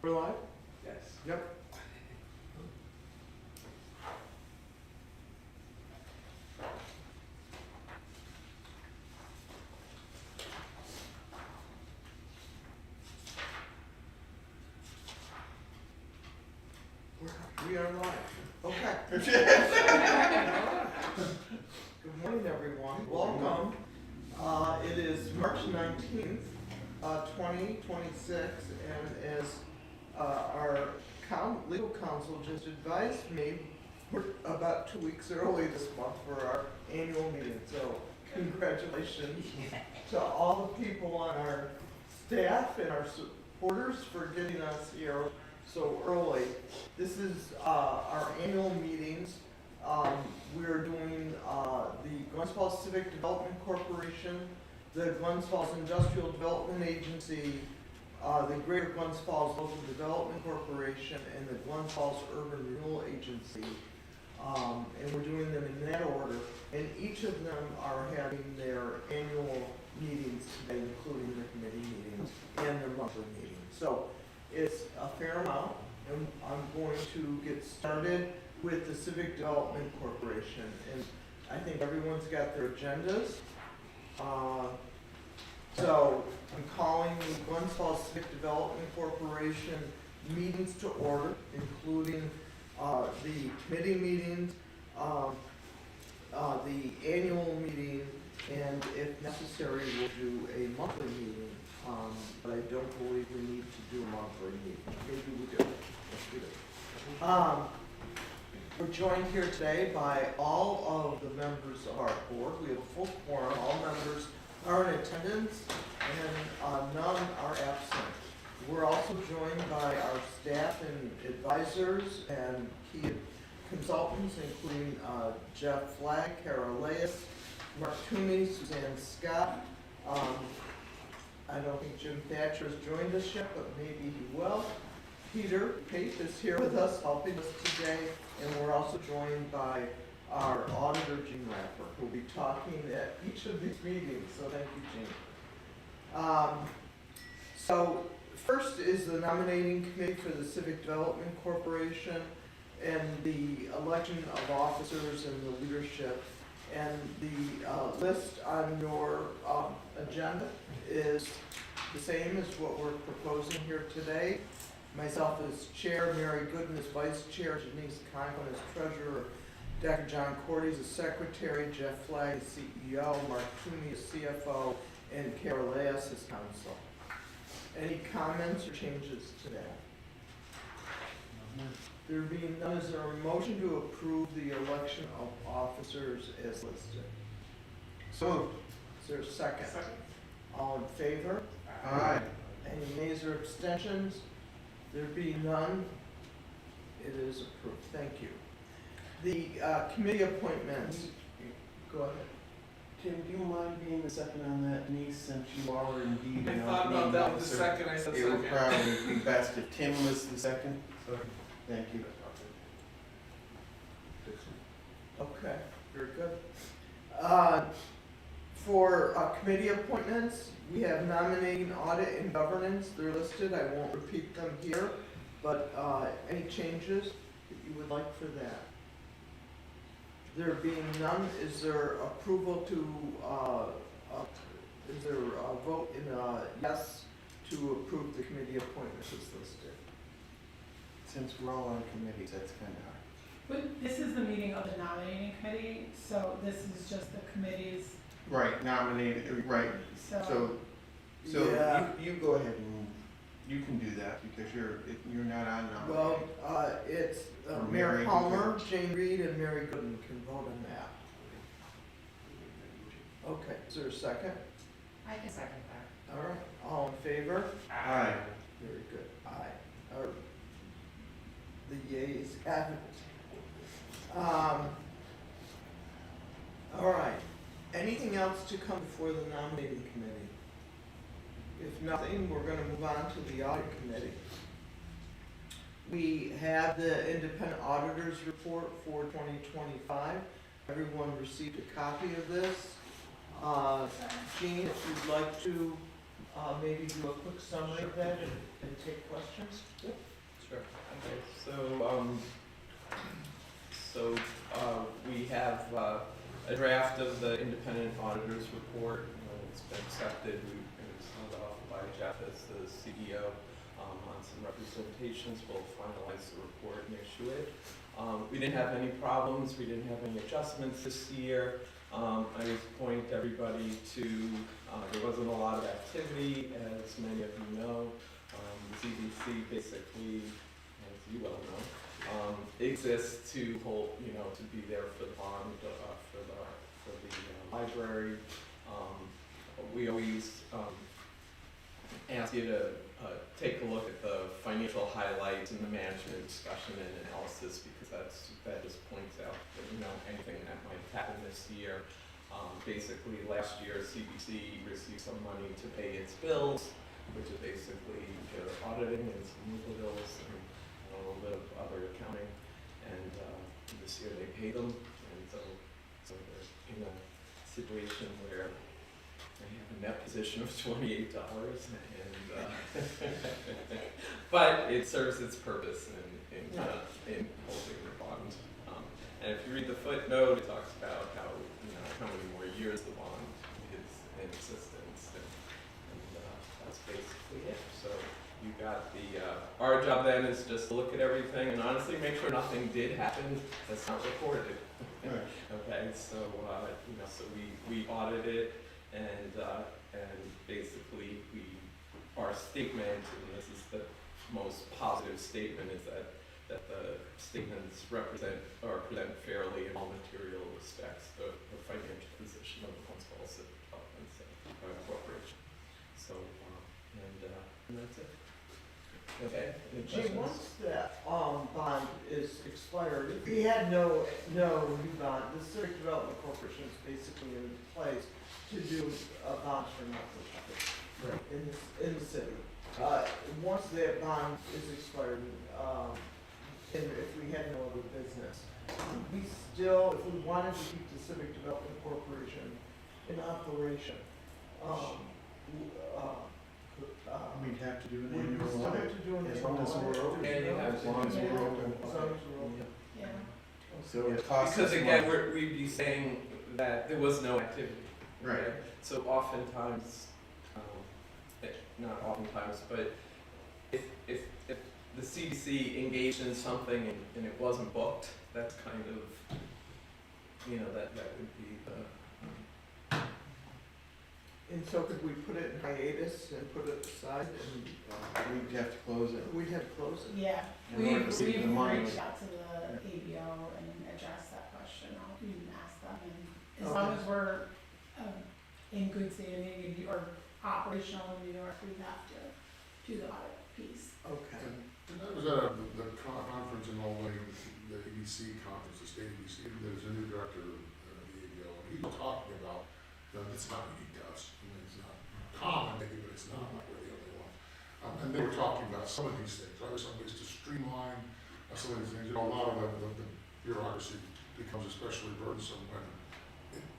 We're live? Yes. Yep. We are live. Okay. Good morning, everyone. Welcome. It is March 19th, 2026, and as our legal counsel just advised me, we're about 2 weeks early this month for our annual meeting. So congratulations to all the people on our staff and our supporters for getting us here so early. This is our annual meetings. We're doing the Glens Falls Civic Development Corporation, the Glens Falls Industrial Development Agency, the Greater Glens Falls Local Development Corporation, and the Glens Falls Urban Renewal Agency. And we're doing them in that order. And each of them are having their annual meetings today, including the committee meetings and their monthly meetings. So it's a fair amount, and I'm going to get started with the Civic Development Corporation. And I think everyone's got their agendas. So I'm calling the Glens Falls Civic Development Corporation meetings to order, including the committee meetings, the annual meeting, and if necessary, we'll do a monthly meeting. But I don't believe we need to do a monthly meeting. Maybe we do. Yes, we do. We're joined here today by all of the members of our board. We have a full quorum. All members are in attendance, and none are absent. We're also joined by our staff and advisors and key consultants, including Jeff Flagg, Kara Leas, Mark Toomey, Suzanne Scott. I don't think Jim Thatcher has joined us yet, but maybe he will. Peter Pate is here with us, helping us today, and we're also joined by our auditor, Jean Rapper, who will be talking at each of these meetings, so thank you, Jean. So first is the nominating committee for the Civic Development Corporation and the election of officers and the leadership. And the list on your agenda is the same as what we're proposing here today. Myself as chair, Mary Gooden as vice chair, Janice Conklin as treasurer, Dr. John Cordy as secretary, Jeff Flagg as CEO, Mark Toomey as CFO, and Kara Leas as counsel. Any comments or changes to that? There being none, is there a motion to approve the election of officers as listed? So. Is there a second? Second. All in favor? Aye. Any nays or abstentions? There being none, it is approved. Thank you. The committee appointments. Go ahead. Tim, do you mind being the second on that, Denise, since you are indeed I an thought about outgoing that with the officer? second, I said It would second. probably be best if Tim was the second. Thank you. Okay, very good. For committee appointments, we have nominating, audit, and governance. They're listed. I won't repeat them here, but any changes that you would like for that? There being none, is there approval to, is there a vote in yes to approve the committee appointments as listed? Since we're all on committees, that's kind of hard. But this is the meeting of the nominating committee, so this is just the committees, Right, nominated, right. so. So Yeah. you go ahead and you can do that because you're not on nominating. Well, it's Or Mayor Mary Palmer, Jane Reed, and Mary Gooden can vote on that. Okay, is there a second? I can second that. All right, all in favor? Aye. Very good. Aye. Or the yeas have it. All right. Anything else to come before the nominating committee? If nothing, we're going to move on to the audit committee. We have the independent auditor's report for 2025. Everyone received a copy of this. Jean, if you'd like to maybe do a quick summary of that and take questions? Sure. Okay, we have a draft of the independent auditor's report. It's been accepted. It was signed off by Jeff as the CEO on some representations. We'll finalize the report and issue it. We didn't have any problems. We didn't have any adjustments this year. I just point everybody to, there wasn't a lot of activity, as many of you know. The CDC basically, as you well know, exists to hold, to be there for the bond, for the library. We always ask you to take a look at the financial highlights and the management discussion and analysis, because that just points out that, anything that might happen this year. Basically, last year CBC received some money to pay its bills, which is basically their auditing and some legal bills and a little bit of other accounting. And this year they paid them, and so they're in a situation where they have a net position of $28, and but it serves its purpose in holding the bond. And if you read the footnote, it talks about how many more years the bond is in existence, and that's basically it. So you got our job then is just to look at everything and honestly make sure nothing did happen that's not recorded. Right. Okay, so so we audit it, and basically our statement, and this is the most positive statement, is that the statements represent or present fairly in all material respects the financial position of the Municipal Development Corporation. So and that's it. Okay. Any Gee, questions? once that bond is expired, if we had no new bond, the Civic Development Corporation is basically in place to do bonds for nothing in the city. Once that bond is expired, and if we had no other business, we still, if we wanted to keep the Civic Development Corporation in operation, We'd have to do an we annual still have audit. to do an As long as annual we're audit. open. And you have As long as we're open. As long as we're open. Yeah. So it costs Because us again, money. we'd be saying that there was no activity. Right. Okay? So oftentimes, not oftentimes, but if the CDC engaged in something and it wasn't booked, that's kind of, that would be the, And so could we put it in hiatus and put it aside and We'd have to close it. we'd have to close it? Yeah, In order to receive the money. reached out to the ABO and addressed that question. I'll even ask them, and as long as we're in good standing or operational in New York, we have to do the audit piece. Okay. And that was at the conference in Albany, the EDC conference, the state EDC, there's a new director of the ABO, and he was talking about, it's not unique to us, I mean, it's not common maybe, but it's not like we're the only ones. And they were talking about some of these things, right, some ways to streamline some of these things, a lot of the bureaucracy becomes especially burdensome when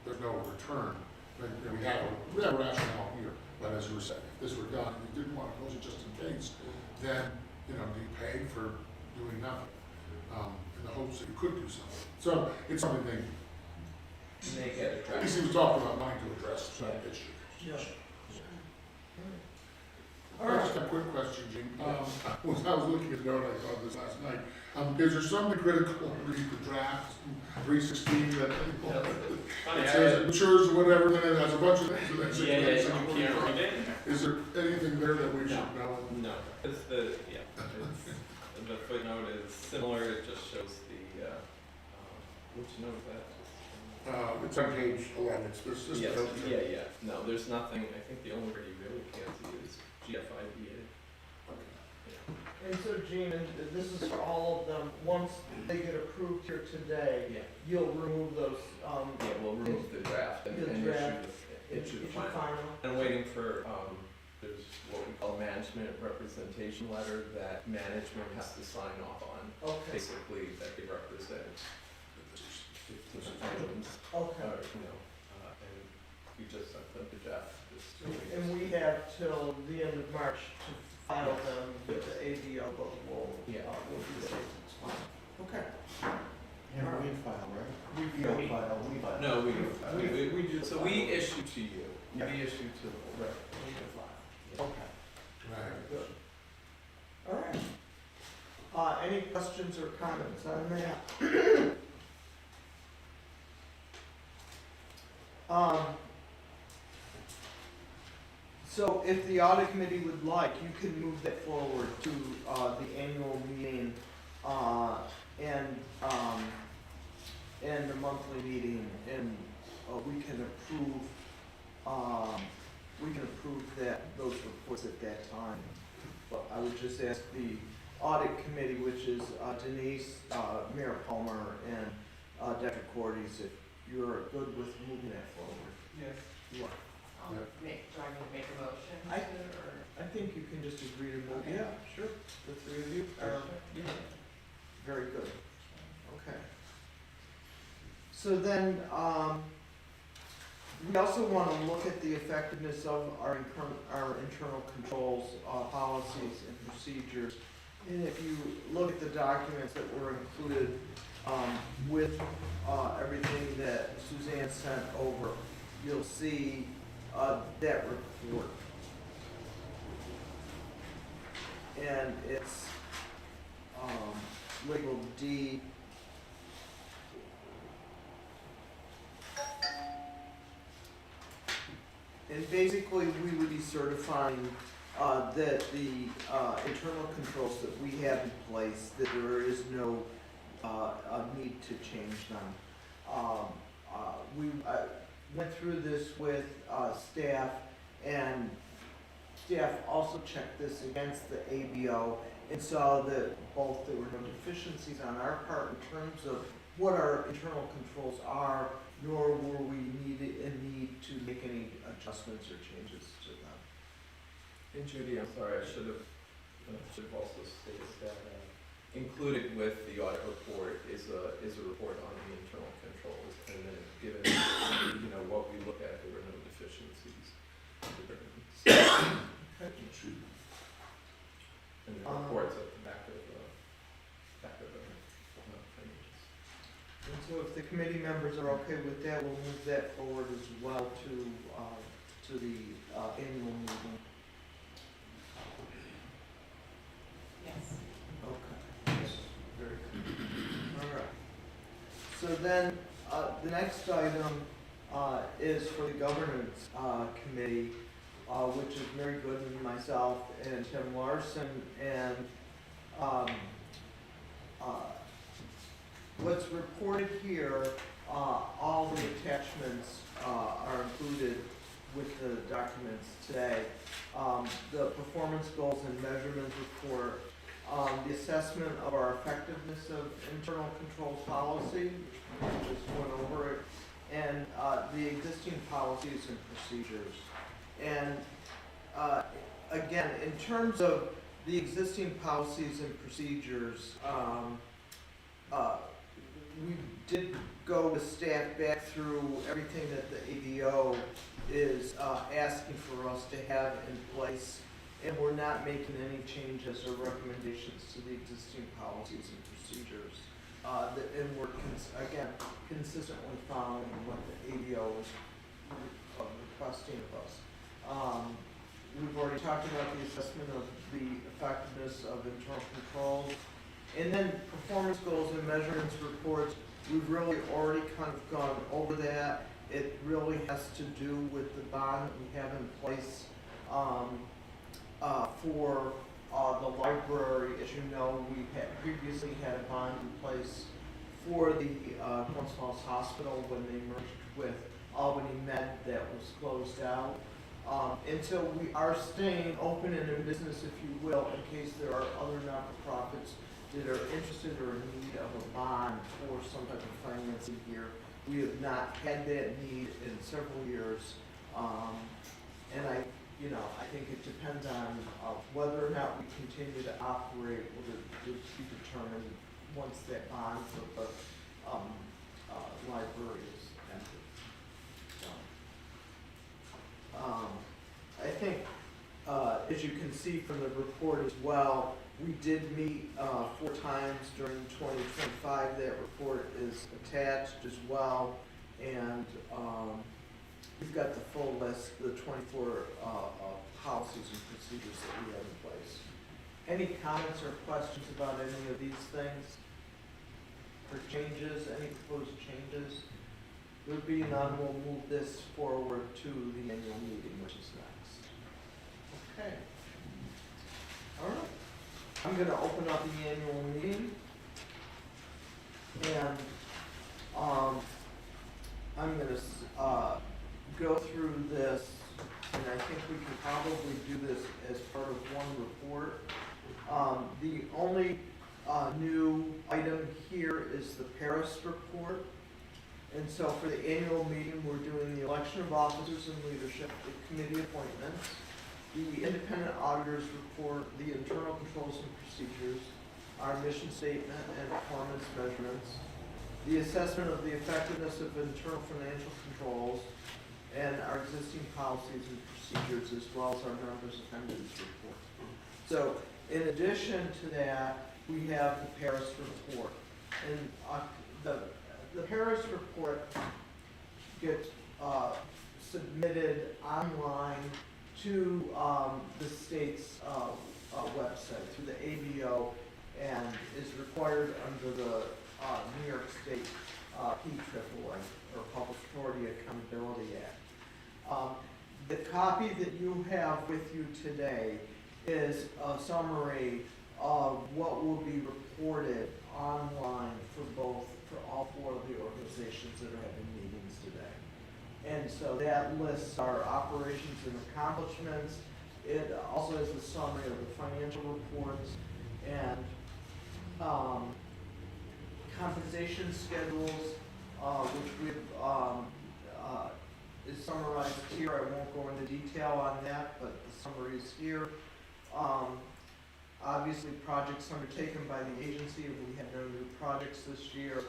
there's no return. We have a rationale here, but as you were saying, if this were done, and you didn't want to close it just in case, then, do you pay for doing nothing? In the hopes that you could do something. So it's something they, make it at least attractive. he was talking about wanting to address that issue. Yeah. All right, just a quick question, Gene. When I was looking at the note, I thought this last night, is there something critical underneath the draft 316 that Funny, it says it matures or whatever, then it has a bunch of things and then you can't read it? Is there anything there that we should know? No, it's the footnote is similar, it just shows the, which note is that? It's on page 11, it's just Yes, the note. yeah, no, there's nothing, I think the only word you really can't see is GFIDA. And so Gene, and this is for all of them, once they get approved here today, Yeah, you'll remove those, yeah, we'll remove the draft and The issue draft, issue the issue final. final. I'm waiting for, there's what we call a management representation letter that management has to sign off on. Okay, Basically, that they represent 15 items, okay. or, and we just sent them to Jeff this this. And we have till the end of March to file them with the ADO, but we'll do that. It's fine. Okay. And we file, right? We Don't file, we file. No, we do, so we issue to you, we issue to the board. Okay. Right. Good. All right. Any questions or comments on that? So if the audit committee would like, you can move that forward to, the annual meeting, and the monthly meeting, and, we can approve those reports at that time. But I would just ask the audit committee, which is Denise, Mayor Palmer, and Dr. Cordes, if you're good with moving that forward. Yes. You are. Do I need to make a motion I- to, or? I think you can just agree to move, Okay. yeah, sure, the three of you are, very good, okay. So then, we also wanna look at the effectiveness of our internal controls, policies and procedures. And if you look at the documents that were included, with, everything that Suzanne sent over, you'll see, that report. And it's, labeled D. And basically, we would be certifying, that the, internal controls that we have in place, that there is no, need to change them. We went through this with staff, and staff also checked this against the ABO and saw that both there were no deficiencies on our part in terms of what our internal controls are, nor were we in need to make any adjustments or changes to them. And Judy, I'm sorry, I should have also stated that included with the audit report is a report on the internal controls, and then given, what we look at, there were no deficiencies. And the report's at the back of the financials. And so if the committee members are okay with that, we'll move that forward as well to the annual meeting. Yes. Okay. Very good. All right. So then, the next item, is for the governance, committee, which is Mary Goodman, myself, and Tim Larson, and, what's reported here, all the attachments, are included with the documents today. The performance goals and measurements report, the assessment of our effectiveness of internal control policy, which we just went over it, and the existing policies and procedures. And again, in terms of the existing policies and procedures, we did go with staff back through everything that the ADO is asking for us to have in place, and we're not making any changes or recommendations to the existing policies and procedures. And we're, again, consistently following what the ADO is requesting of us. We've already talked about the assessment of the effectiveness of internal controls. And then performance goals and measurements reports, we've really already kind of gone over that. It really has to do with the bond that we have in place for the library. As you know, we had previously had a bond in place for the Glens Hospital when they merged with Albany Med that was closed out. And so we are staying open and in business, if you will, in case there are other not-for-profits that are interested or in need of a bond for some type of financing here. We have not had that need in several years. And I think it depends on whether or not we continue to operate will be determined once that bond for the library is ended. So, I think, as you can see from the report as well, we did meet 4 times during 2025. That report is attached as well. And we've got the full list, the 24 policies and procedures that we have in place. Any comments or questions about any of these things? Or changes, any proposed changes? There would be none, we'll move this forward to the annual meeting, which is next. Okay. All right. I'm gonna open up the annual meeting. And I'm gonna go through this, and I think we can probably do this as part of one report. The only new item here is the Paris report. And so for the annual meeting, we're doing the election of officers and leadership, the committee appointments, the independent auditors report, the internal controls and procedures, our mission statement and performance measurements, the assessment of the effectiveness of internal financial controls, and our existing policies and procedures, as well as our members' attendance report. So in addition to that, we have the Paris report. And the Paris report gets submitted online to the state's website through the ABO and is required under the New York State PAAA, or Public Authority Accountability Act. The copy that you have with you today is a summary of what will be reported online for all 4 of the organizations that are having meetings today. And so that lists our operations and accomplishments. It also has a summary of the financial reports and compensation schedules, which we've is summarized here. I won't go into detail on that, but the summary is here. Obviously, projects undertaken by the agency, we have no new projects this year.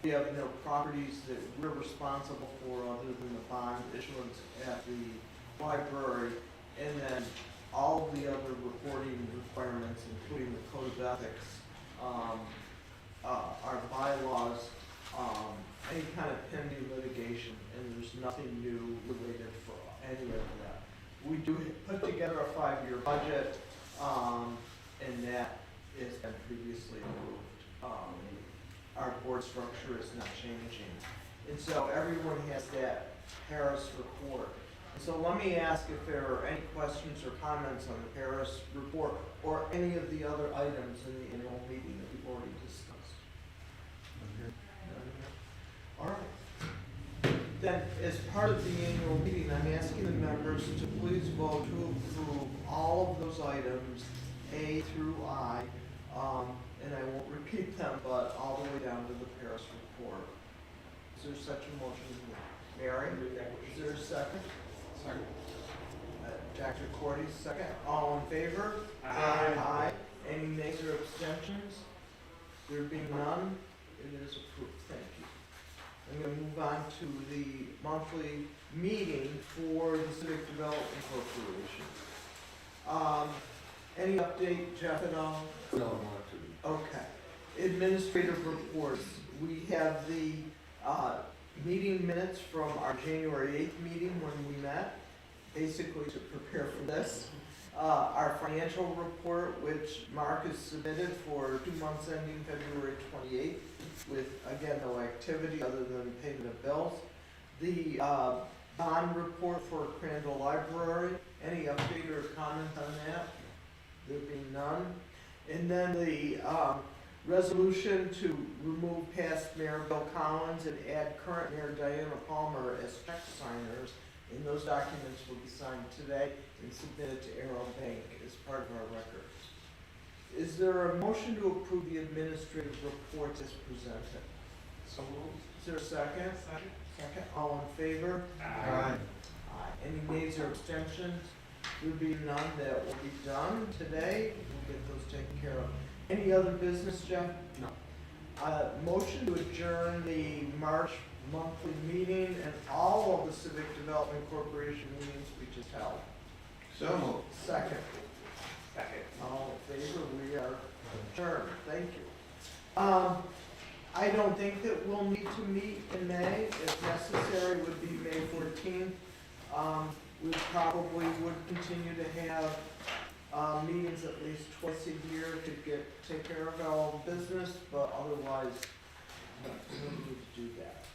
We have no properties that we're responsible for other than the bond issuance at the library. And then all of the other reporting requirements, including the code of ethics, our bylaws, any kind of pending litigation, and there's nothing new related for any of that. We do put together a 5-year budget, and that has been previously approved. Our board structure is not changing. And so everyone has that Paris report. And so let me ask if there are any questions or comments on the Paris report or any of the other items in the annual meeting that we've already discussed. All right. Then, as part of the annual meeting, I'm asking the members to please vote to approve all of those items, A through I, and I won't repeat them, but all the way down to the Paris report. Is there such a motion? Mary? Is there a second? Second. Dr. Cordy, second. All in favor? Aye. Aye. Any nays or abstentions? There being none, it is approved. Thank you. I'm going to move on to the monthly meeting for the Civic Development Corporation. Any update, Jeff, at all? No, not to. Okay. Administrative reports. We have the meeting minutes from our January 8th meeting when we met, basically to prepare for this. Our financial report, which Mark has submitted for 2 months ending February 28th, with, again, no activity other than payment of bills. The bond report for Crandall Library. Any update or comment on that? There being none. And then the resolution to remove past Mayor Bill Collins and add current Mayor Diana Palmer as check signers. And those documents will be signed today and submitted to Arrow Bank as part of our records. Is there a motion to approve the administrative report as presented? So moved. Is there a second? Second. Second. All in favor? Aye. Aye. Any nays or abstentions? There will be none. That will be done today. We'll get those taken care of. Any other business, Jeff? No. Motion to adjourn the March monthly meeting and all of the Civic Development Corporation meetings we just held. So moved. Second. Second. All in favor, we are adjourned, thank you. I don't think that we'll need to meet in May, if necessary, would be May 14th. We probably would continue to have, meetings at least twice a year to take care of all business, but otherwise, we don't need to do that.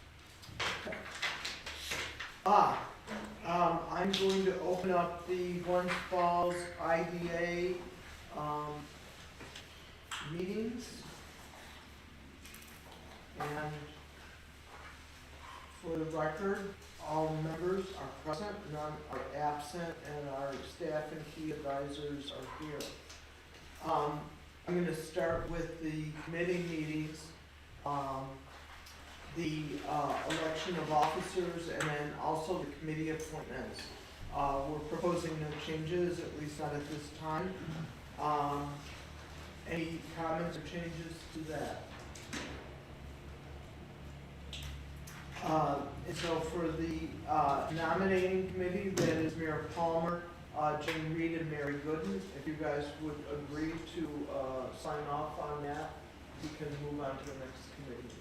I'm going to open up the Glens Falls IDA, meetings. And for the record, all members are present, none are absent, and our staff and key advisors are here. I'm going to start with the committee meetings, the election of officers, and then also the committee appointments. We're proposing no changes, at least not at this time. Any comments or changes to that? And so for the nominating committee, that is Mayor Palmer, Jane Reed, and Mary Gooden. If you guys would agree to sign off on that, we can move on to the next committee meeting.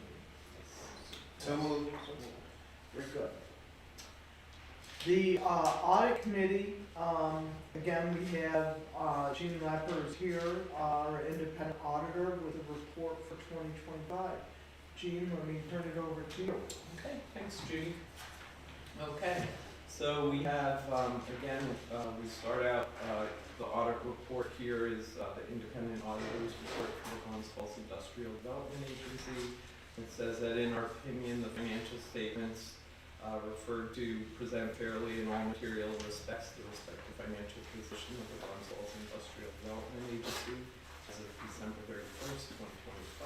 So moved. Very good. The audit committee, again, we have Jean Lepper is here, our independent auditor, with a report for 2025. Jean, let me turn it over to you. Okay, thanks, Judy. Okay, so we have, again, we start out, the audit report here is the independent auditor's report for the Glens Falls Industrial Development Agency. It says that in our opinion, the financial statements referred to present fairly in all material respects the respective financial position of the Glens Falls Industrial Development Agency as of December 31st,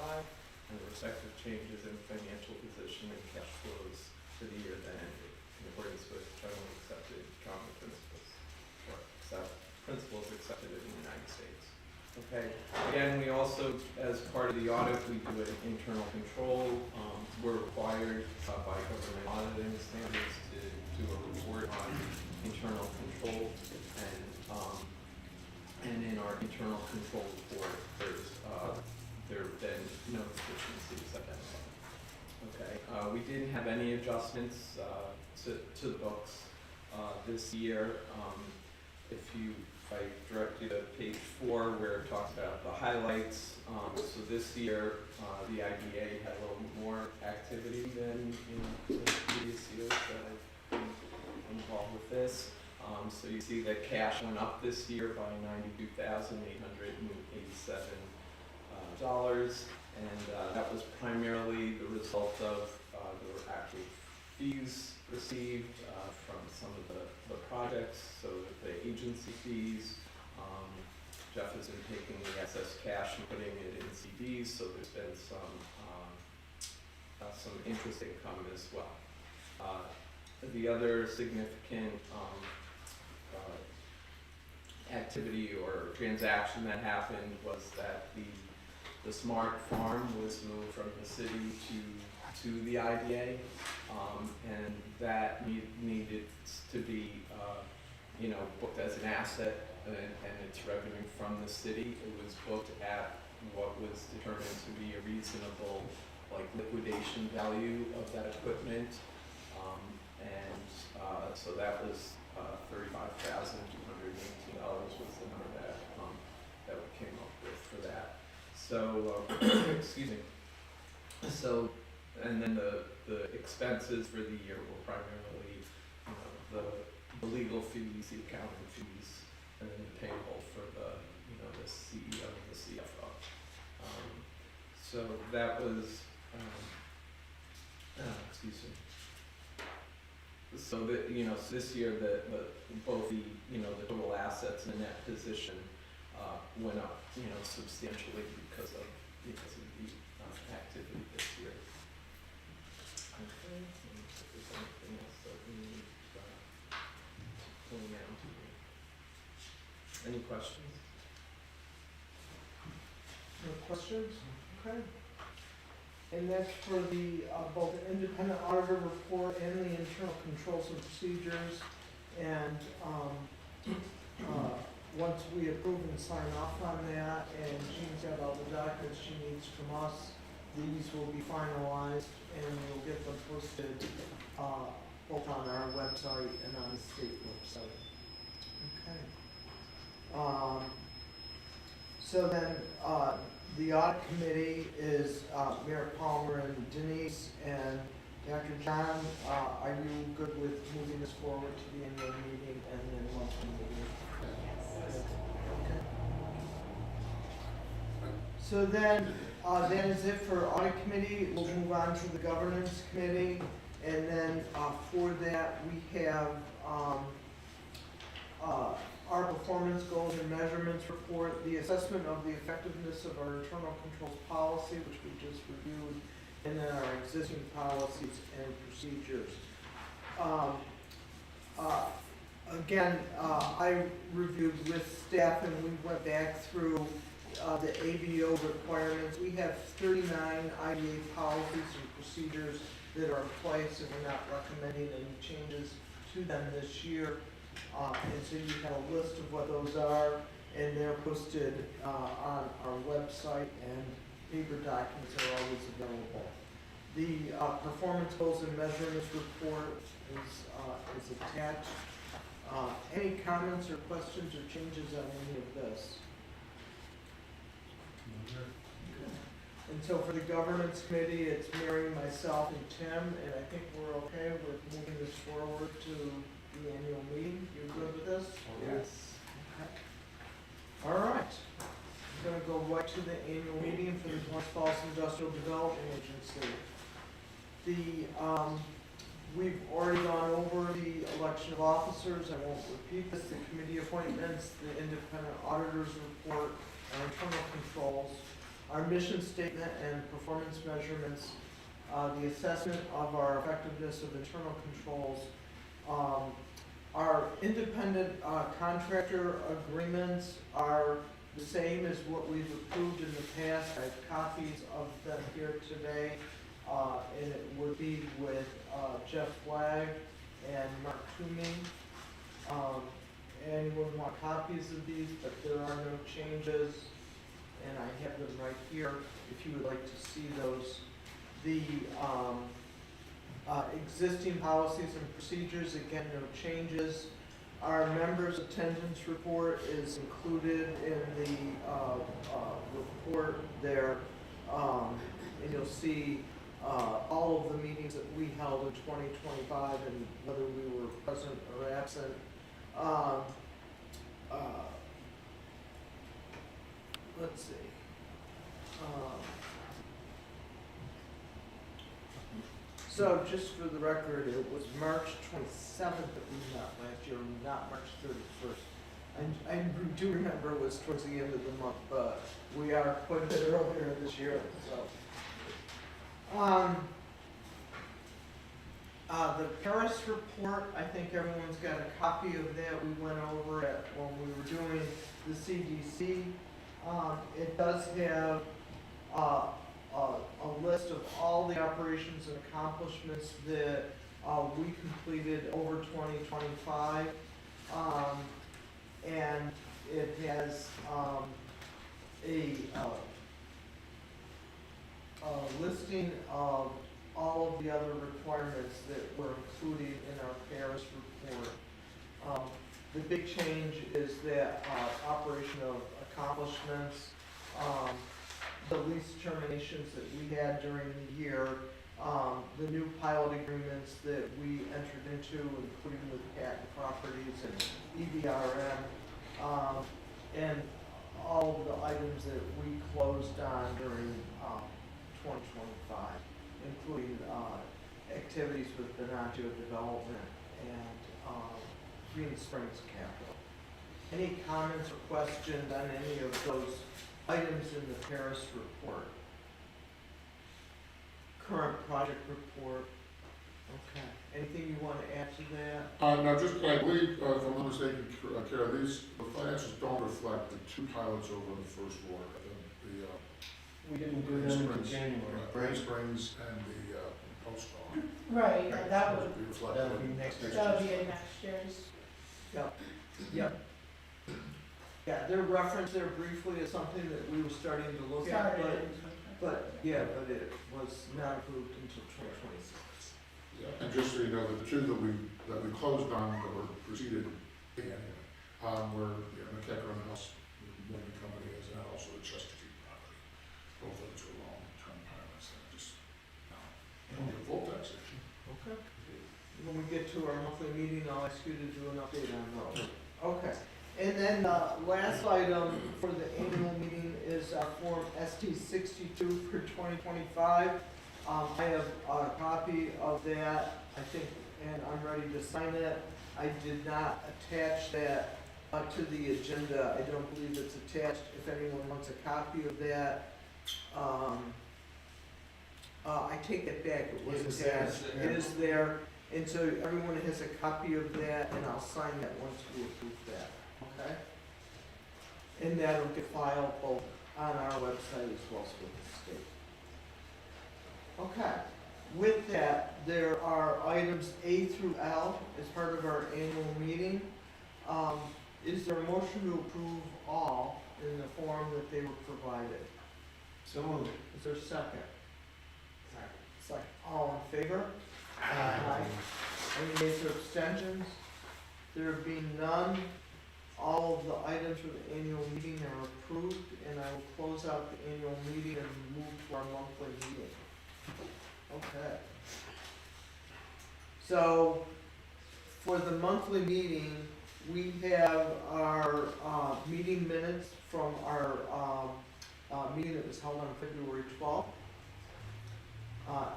2025. And the respective changes in financial position and cash flows for the year that ended, in accordance with generally accepted accounting principles, or principles accepted in the United States. Okay, again, we also, as part of the audit, we do an internal control. We're required by government auditing standards to do a report on internal control, and in our internal control report, there have been no deficiencies identified. Okay, we didn't have any adjustments to the books this year. If I direct you to page 4 where it talks about the highlights, so this year the IDA had a little more activity than in the previous years that I've been involved with this. So you see that cash went up this year by $92,887. And that was primarily the result of there were actual fees received from some of the projects, so the agency fees. Jeff has been taking the excess cash and putting it in CDs, so there's been some interest income as well. The other significant activity or transaction that happened was that the smart farm was moved from the city to the IDA, and that needed to be, booked as an asset, and it's revenue from the city. It was booked at what was determined to be a reasonable, liquidation value of that equipment, so that was $35,218 was the number that we came up with for that. So, excuse me. So, and then the expenses for the year were primarily, the legal fees, the accounting fees, and then the payroll for the CEO and the CFO. So that was, excuse me. So that, this year both the total assets and the net position went up, substantially because of the activity this year. Okay, let me see if there's anything else that we need to point out here. Any questions? No questions? Okay. And that's for the, both the independent auditor report and the internal controls and procedures. And once we approve and sign off on that, and Jean's got all the documents she needs from us, these will be finalized, and we'll get them posted, both on our website and on the state website. Okay. So then, the audit committee is, Mayor Palmer and Denise, and Dr. John, are you good with moving this forward to the annual meeting and then monthly meeting? Yes. Okay. So then, that is it for audit committee. We'll move on to the governance committee. And then, for that, we have, our performance goals and measurements report, the assessment of the effectiveness of our internal controls policy, which we just reviewed, and then our existing policies and procedures. Again, I reviewed with staff and we went back through the ABO requirements. We have 39 IDA policies and procedures that are in place, and we're not recommending any changes to them this year. And so you have a list of what those are, and they're posted on our website, and paper documents are always available. The performance goals and measurements report is attached. Any comments or questions or changes on any of this? And so for the governance committee, it's Mary, myself, and Tim, and I think we're okay with moving this forward to the annual meeting. You good with this? Yes. Okay. All right. I'm gonna go right to the annual meeting for the Glens Falls Industrial Development Agency. We've already gone over the election of officers. I won't repeat this. The committee appointments, the independent auditors report, our internal controls, our mission statement and performance measurements, the assessment of our effectiveness of internal controls, our independent contractor agreements are the same as what we've approved in the past. I have copies of them here today, and it would be with Jeff Flagg and Mark Toomey. Anyone want copies of these? But there are no changes, and I have them right here if you would like to see those. The existing policies and procedures, again, no changes. Our members' attendance report is included in the report there, and you'll see all of the meetings that we held in 2025 and whether we were present or absent. Let's see. So just for the record, it was March 27th that we met last year, not March 31st. I do remember it was towards the end of the month, but we are quite a bit earlier this year, so. The Paris report, I think everyone's got a copy of that. We went over it when we were doing the CDC. It does have a list of all the operations and accomplishments that we completed over 2025. And it has a listing of all of the other requirements that were included in our Paris report. The big change is that operation of accomplishments, the lease terminations that we had during the year, the new pilot agreements that we entered into, including with patent properties and EBRM, and all of the items that we closed on during 2025, including activities with Benagio Development and Green Springs Capital. Any comments or questions on any of those items in the Paris report? Current project report. Okay. Anything you want to add to that? No, just, I believe, if I'm not mistaken, Kara, the financials don't reflect the two pilots over in the first ward, We didn't do Green them in Springs, January. Green Springs and the Post Hall. Right, that would, Be reflected That'll be next year. that would be in next year's. Yep. Yep. Yeah, they're referenced there briefly as something that we were starting to look at, but it was not approved until 2026. Yeah, and just so you know, that the two that we closed on, that were proceeded, anyway, were, McKecker and House, the moving company, is now also the Chesterfield property. Both of those were long-term pilots, that just, you don't get full taxation. Okay. When we get to our monthly meeting, I'll ask you to do an update on those. Okay. And then, last item for the annual meeting is, Form ST 62 for 2025. I have a copy of that, I think, and I'm ready to sign it. I did not attach that to the agenda. I don't believe it's attached. If anyone wants a copy of that, I take it back. It was attached. It is there. And so everyone has a copy of that, and I'll sign that once we approve that, okay? And that'll get filed both on our website as well as with the state. Okay, with that, there are items A through L as part of our annual meeting. Is there a motion to approve all in the form that they were provided? So moved. Is there a second? Second. All in favor? Aye. Any nays or abstentions? There being none, all of the items for the annual meeting are approved, and I will close out the annual meeting and move to our monthly meeting. Okay. So, for the monthly meeting, we have our meeting minutes from our meeting that was held on February 12th.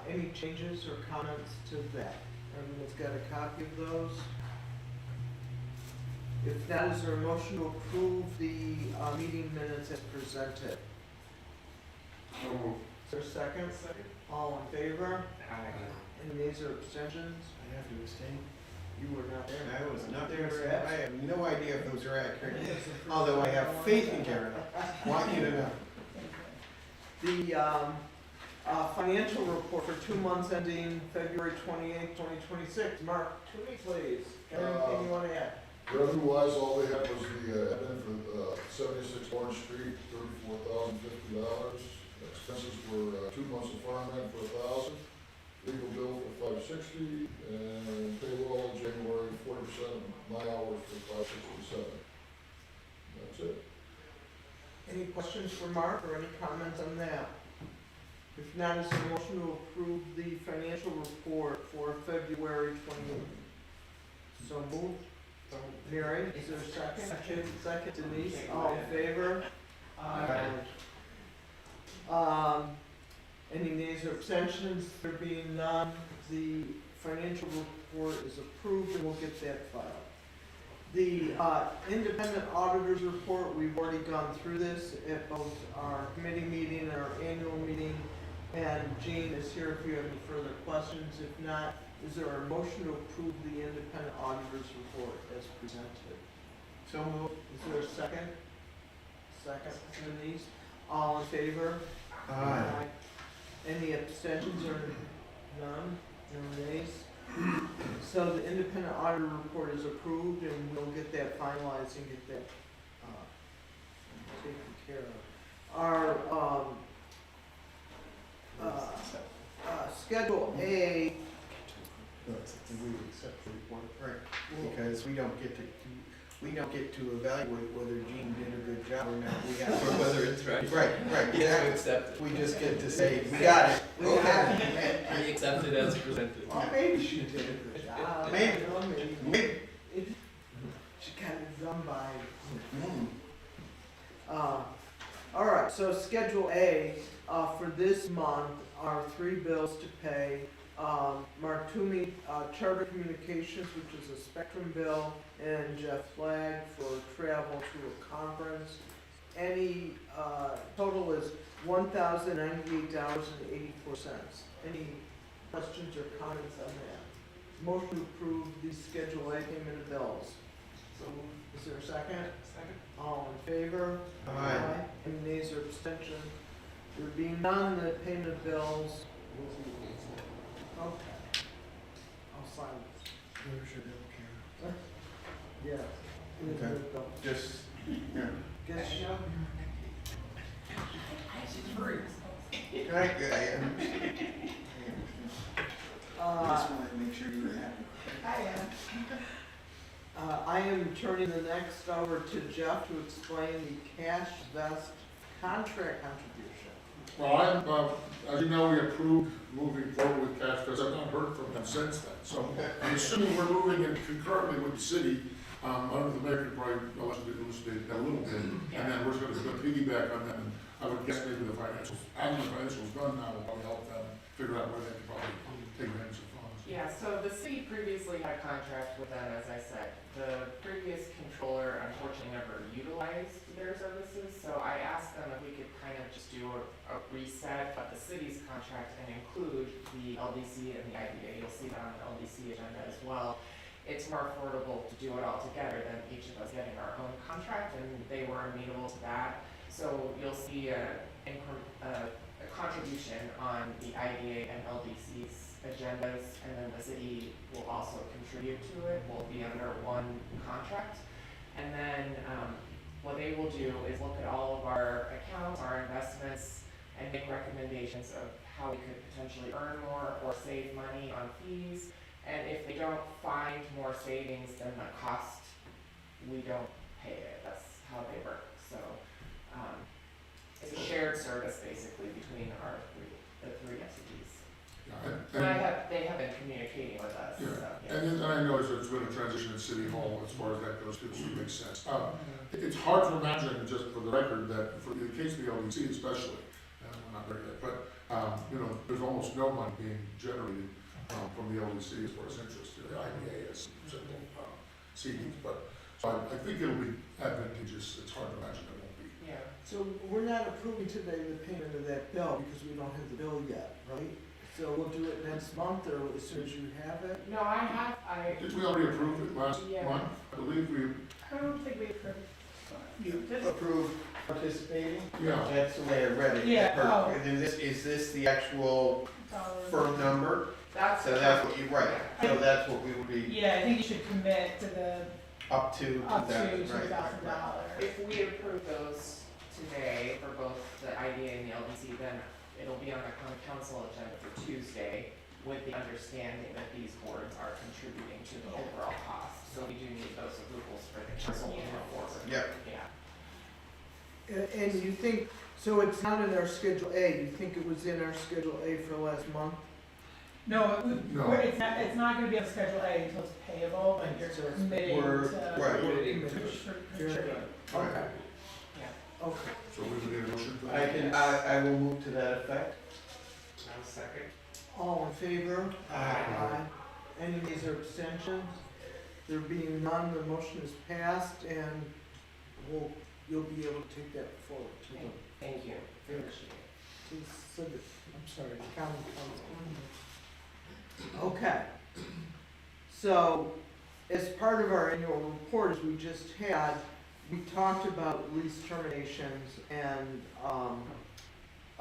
Any changes or comments to that? Everyone's got a copy of those? If not, is there a motion to approve the meeting minutes as presented? So moved. Is there a second? Second. All in favor? Aye. Any nays or abstentions? I have to abstain. You were not there. I was not there, You were so absent. I have no idea if those are accurate, although I have faith in Karen. Want you to know. The financial report for 2 months ending February 28th, 2026. Mark, to me, please. Anything you want to add? Revenue-wise, all they had was the admin for 76 Orange Street, $34,050. Expenses were 2 months of farm rent for $1,000, legal bill for $560, and payroll January 40% of my hours for $567. That's it. Any questions for Mark or any comments on that? If not, is there a motion to approve the financial report for February 28th? So moved. Mary, is there a second? Second, Denise, all in favor? Any nays or abstentions? There being none, the financial report is approved and we'll get that filed. The independent auditor's report, we've already gone through this at both our committee meeting and our annual meeting. And Jean is here if you have any further questions. If not, is there a motion to approve the independent auditor's report as presented? So moved. Is there a second? Second, Denise. All in favor? Aye. Any abstentions or none? No nays? So the independent auditor report is approved and we'll get that finalized and get that taken care of. Our Schedule A, We accept the report, right, because we don't get to evaluate whether Gene did a good job or not. We have Or whether it's right. Right, You have exactly. to accept it. We just get to say, we got it. we got it. We accept it as presented. Well, maybe she did a good job. Maybe. You know, Maybe. She kind of done by. Mm. All right, so Schedule A, for this month are 3 bills to pay. Mark Toomey, Charter Communications, which is a Spectrum bill, and Jeff Flagg for travel to a conference. Any, total is $1,098.84. Any questions or comments on that? Motion to approve the Schedule A payment of bills. So, is there a second? Second. All in favor? Aye. Any nays or abstentions? There being none, the payment of bills. Okay. I'll sign this. Where's your bill, Karen? Yeah. Okay. Just Guess you. Right, yeah, I just Uh, wanted to make sure you were happy. I am turning the next over to Jeff to explain the cash vest contract contribution. Well, as you know, we approved moving forward with cash, because I've not heard from them since then. So I'm assuming we're moving in concurrently with the city, under the mayor could probably elucidate that a little bit. And then we're going to piggyback on them. And I would guess maybe the financials, after the financials done now, will probably help them figure out where they can probably take advantage of funds. Yeah, so the city previously had a contract with them, as I said. The previous controller unfortunately never utilized their services, so I asked them if we could kind of just do a reset of the city's contract and include the LDC and the IDA. You'll see that on the LDC agenda as well. It's more affordable to do it all together than each of us getting our own contract, and they were amenable to that. So you'll see a contribution on the IDA and LDC's agendas, and then the city will also contribute to it. We'll be under one contract. And then what they will do is look at all of our accounts, our investments, and make recommendations of how we could potentially earn more or save money on fees. And if they don't find more savings than the cost, we don't pay it. That's how they work. So it's a shared service basically between the three entities. Yeah, They have been communicating with us. Yeah, So, yeah. and I know there's been a transition at City Hall as far as that goes, too, so it makes sense. It's hard to imagine, just for the record, that for the case of the LDC especially, and we're not there yet, but, there's almost no money being generated from the LDC as far as interest. The IDA is simple CDs, but, so I think it'll be advantageous. It's hard to imagine it won't be. Yeah. So we're not approving today the payment of that bill because we don't have the bill yet, right? So we'll do it next month or as soon as you have it? No, Did we already approve it last Yeah. month? I believe we, I don't think we approved. You approve participating? yeah. That's the way I read it. Yeah, oh. And then is this the actual firm number? that's So that's what you, right, so that's what we would be Yeah, I think you should commit to the up to up to $2,000, $2,000. right? If we approve those today for both the IDA and the LDC, then it'll be on the county council agenda for Tuesday with the understanding that these boards are contributing to the overall cost. So we do need those approvals for the council to move forward. Yep. Yeah. And you think, so it's not in our Schedule A, you think it was in our Schedule A for last month? No, No. it's not gonna be on Schedule A until it's payable, but you're So it's- committing we're- to. right. Very good. Okay, Yeah. okay. So we would need a motion for I that? can, I will move to that effect. I'll second. All in favor? Aye. Any nays or abstentions? There being none, the motion is passed and you'll be able to take that forward to the, Thank you. Appreciate it. I'm sorry, the county council. Okay. So, as part of our annual report, as we just had, we talked about lease terminations and,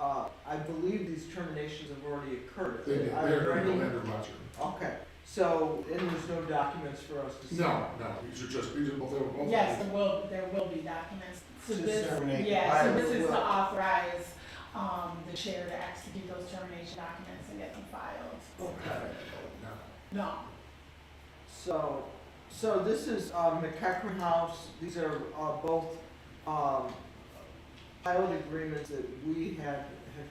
I believe these terminations have already occurred. They did, Are they're there going to any- go under budget. Okay, so, and there's no documents for us to see? No, these are just, these are both, they were both. Yes, there will be documents. So To this, terminate the yeah, so pilot. this is to authorize, the chair to execute those termination documents and get them filed. Okay. No. No, So this is, McEachran House, these are, both, pilot agreements that we have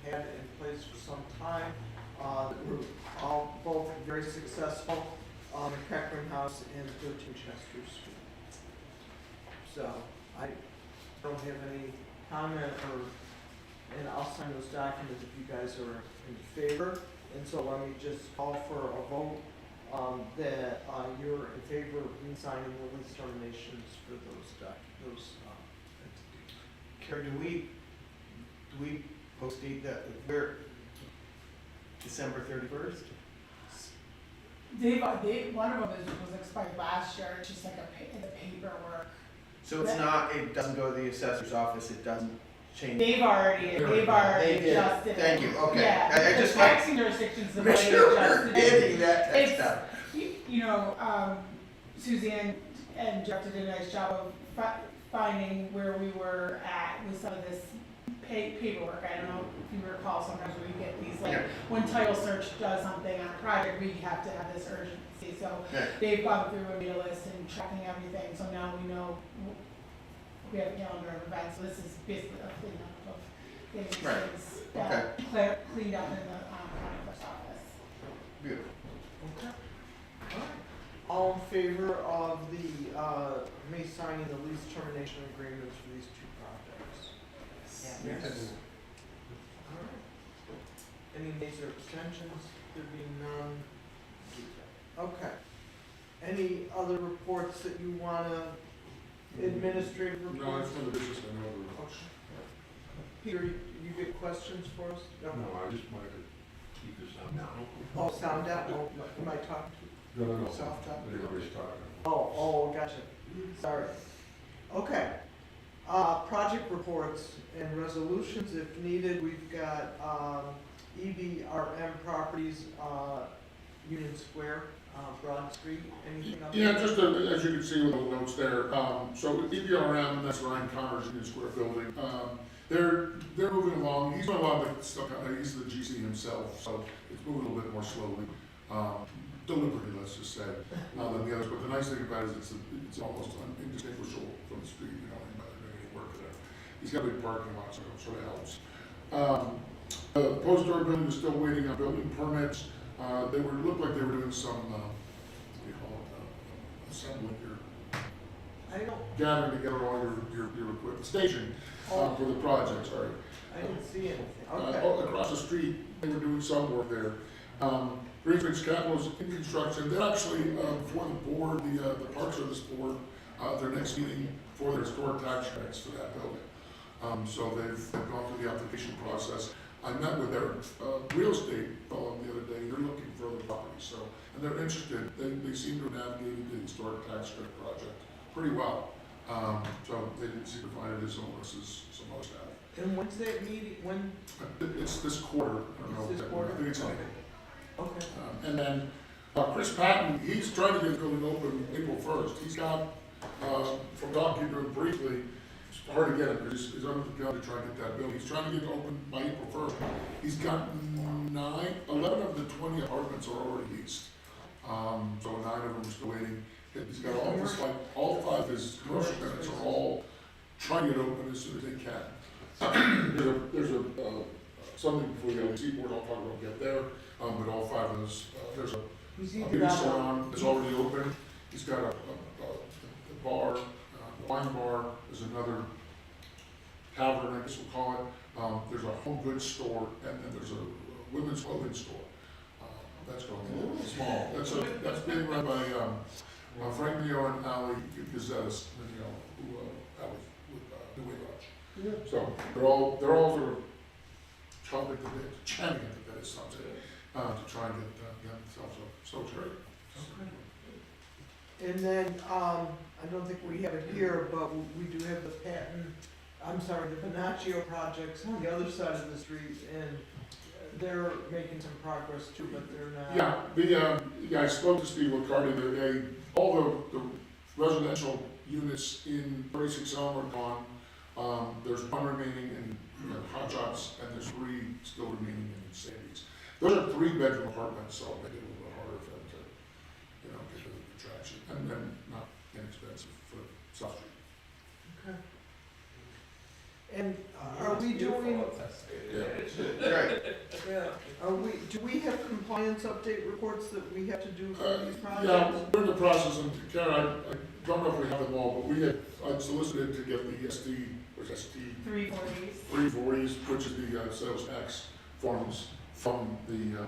had in place for some time. That were all, both very successful, McEachran House and 13 Chester Street. So, I don't have any comment and I'll sign those documents if you guys are in favor. And so let me just call for a vote, that, you're in favor of re-signing the lease terminations for those entities. Kara, do we post-date that, where, December 31st? one of them was expired last year, it's just like the paperwork. So it's not, it doesn't go to the assessor's office, it doesn't change? They've already They did. adjusted it. Thank you, okay. Yeah, I the just taxing jurisdictions have make already sure we're adjusted it. getting that text It's- out. You know, Suzanne and Jeff did a nice job of finding where we were at with some of this paperwork. I don't know if you recall, sometimes we get these, like, when title search does something on a project, we have to have this urgency. So they've gone through and made a list and tracking everything, so now we know we have a calendar of events. So this is basically a cleanup of getting things cleaned up in the county clerk's office. Beautiful. Okay. All right. All in favor of the, me signing the lease termination agreements for these two projects? Yes. All right. Any nays or abstentions? There being none? Okay. Any other reports that you wanna, administrative reports? No, it's not a business, I know. Okay. Peter, you get questions for us? No, I just wanted to keep this on now. Oh, sound down, oh, am I talking to No, no. Soft top? Everybody's talking. Oh, gotcha. Sorry. Okay. Project reports and resolutions if needed. We've got, EBRM Properties, Union Square, Broad Street. Anything up Yeah, there? just as you can see with the notes there, so EBRM, that's Ryan Connor's Union Square building, they're moving along. He's doing a lot of stuff, he's the GC himself, so it's moving a little bit more slowly. Deliberately, let's just say, than the others, but the nice thing about it is it's almost indistinguishable from the street, you know, anybody doing any work there. He's got a big parking lot, so it sort of helps. The post-door building is still waiting on building permits. Looked like they were doing some, what do you call it, assembly here, I don't, gathering together all your equipment, staging, for the project, sorry. I didn't see anything. Okay. Across the street, they were doing some work there. Greenwich Capital is in construction. They're actually, for the board, the Park Service Board, their next meeting for their historic tax credits for that building. So they've gone through the application process. I met with their real estate fellow the other day. They're looking for other properties, so, and they're interested. They seem to have navigated the historic tax credit project pretty well. So they didn't seem to find it as onerous as some other staff. And when's that meeting, when? It's this quarter. I don't know. It's this quarter? I think it's in April. Okay. And then Chris Patton, he's trying to get the building open April 1st. He's got, from talking to him briefly, it's hard to get him because he's under the gun to try to get that building. He's trying to get it open by April 1st. He's got 11 of the 20 apartments are already leased. So 9 of them are still waiting. He's got all 5 of his commercial tenants are all trying to get open as soon as they can. There's something before the LDC board, I'll talk about get there. But all 5 of those, there's a beauty salon that's already open. He's got a bar, a wine bar, there's another tavern, I guess we'll call it. There's a home goods store, and then there's a women's clothing store. That's going a little small. That's being run by Frank Neo and Ali Gazettis, who Ali with New Way Lodge. So they're all sort of chomping at the bit, champing at the bit, as some say. To try and get themselves up. So it's great. And then, I don't think we have it here, but we do have the the Panaccio projects on the other side of the street, and they're making some progress too, but they're not. Yeah, I spoke to Steve Licardi. All the residential units in 36 Elm are gone. There's 1 remaining in Hot Shops, and there's 3 still remaining in Sandy's. Those are 3-bedroom apartments, so they get a little bit harder for them to, get the traction, and then not inexpensive for South Street. Okay. And are we doing, Right. do we have compliance update reports that we have to do for these projects? Yeah, we're in the process, and Karen, I don't know if we have them all, but I'd solicited to get the ST 340s, which is the sales tax forms from the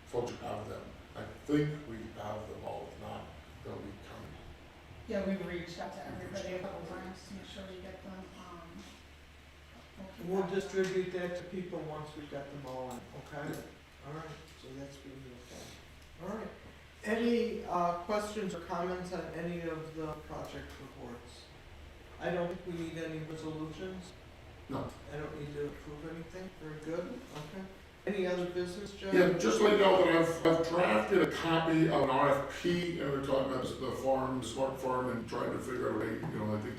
folks who have them. I think we have them all, if not, they'll be coming. Yeah, we've reached out to everybody a couple times to make sure we get them, We'll distribute that to people once we've got them all in, okay? All right, so that's being okay. All right. Any questions or comments on any of the project reports? I don't think we need any resolutions. No. I don't need to approve anything. Very good. Okay. Any other business, Joe? Yeah, just let you know that I've drafted a copy of an RFP, and we're talking about the farm, the smart farm, and trying to figure out a way, I think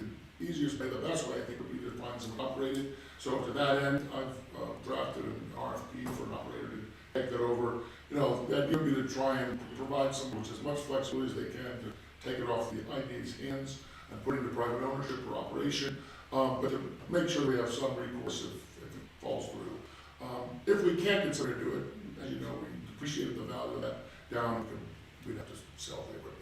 easiest way, the best way, I think, would be to find someone operated. So to that end, I've drafted an RFP for an operator to take that over. You know, the idea would be to try and provide someone with as much flexibility as they can to take it off the IDA's hands and put it into private ownership or operation, but to make sure we have some recourse if it falls through. If we can't get somebody to do it, as you know, we appreciated the value of that down, we'd have to sell the equipment.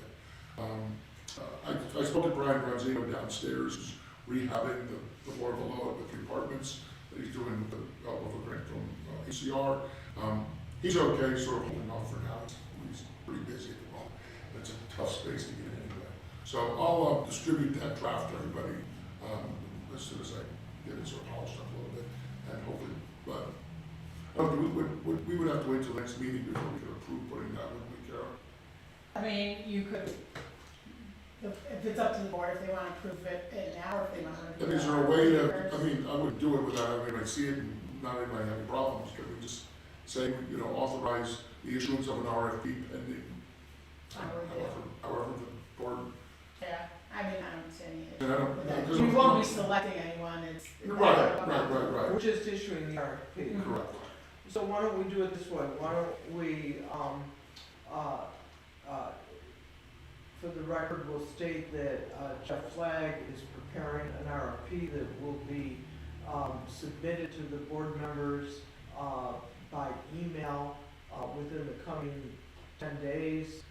I spoke to Brian Granzino downstairs, who's rehabbing the floor below it with the apartments that he's doing with the help of a grant from ACR. He's okay, sort of holding off for now. He's pretty busy at the moment. It's a tough space to get in anyway. So I'll distribute that draft to everybody as soon as I get it sort of polished up a little bit, and hopefully, but we would have to wait till next meeting before we could approve putting that with me, Kara. I mean, you could, if it's up to the board, if they wanna approve it now, or if they wanna. And is there a way to, I mean, I wouldn't do it without having anybody see it and not anybody having problems. Could we just say, you know, authorize the issuance of an RFP pending? However, the board. Yeah, I mean, I don't see any issue And I don't- with that. because You of- won't be selecting anyone, it's. Right. We're just issuing the RFP. Correct. So why don't we do it this way? Why don't we, for the record, we'll state that Jeff Flagg is preparing an RFP that will be submitted to the board members by email within the coming 10 days,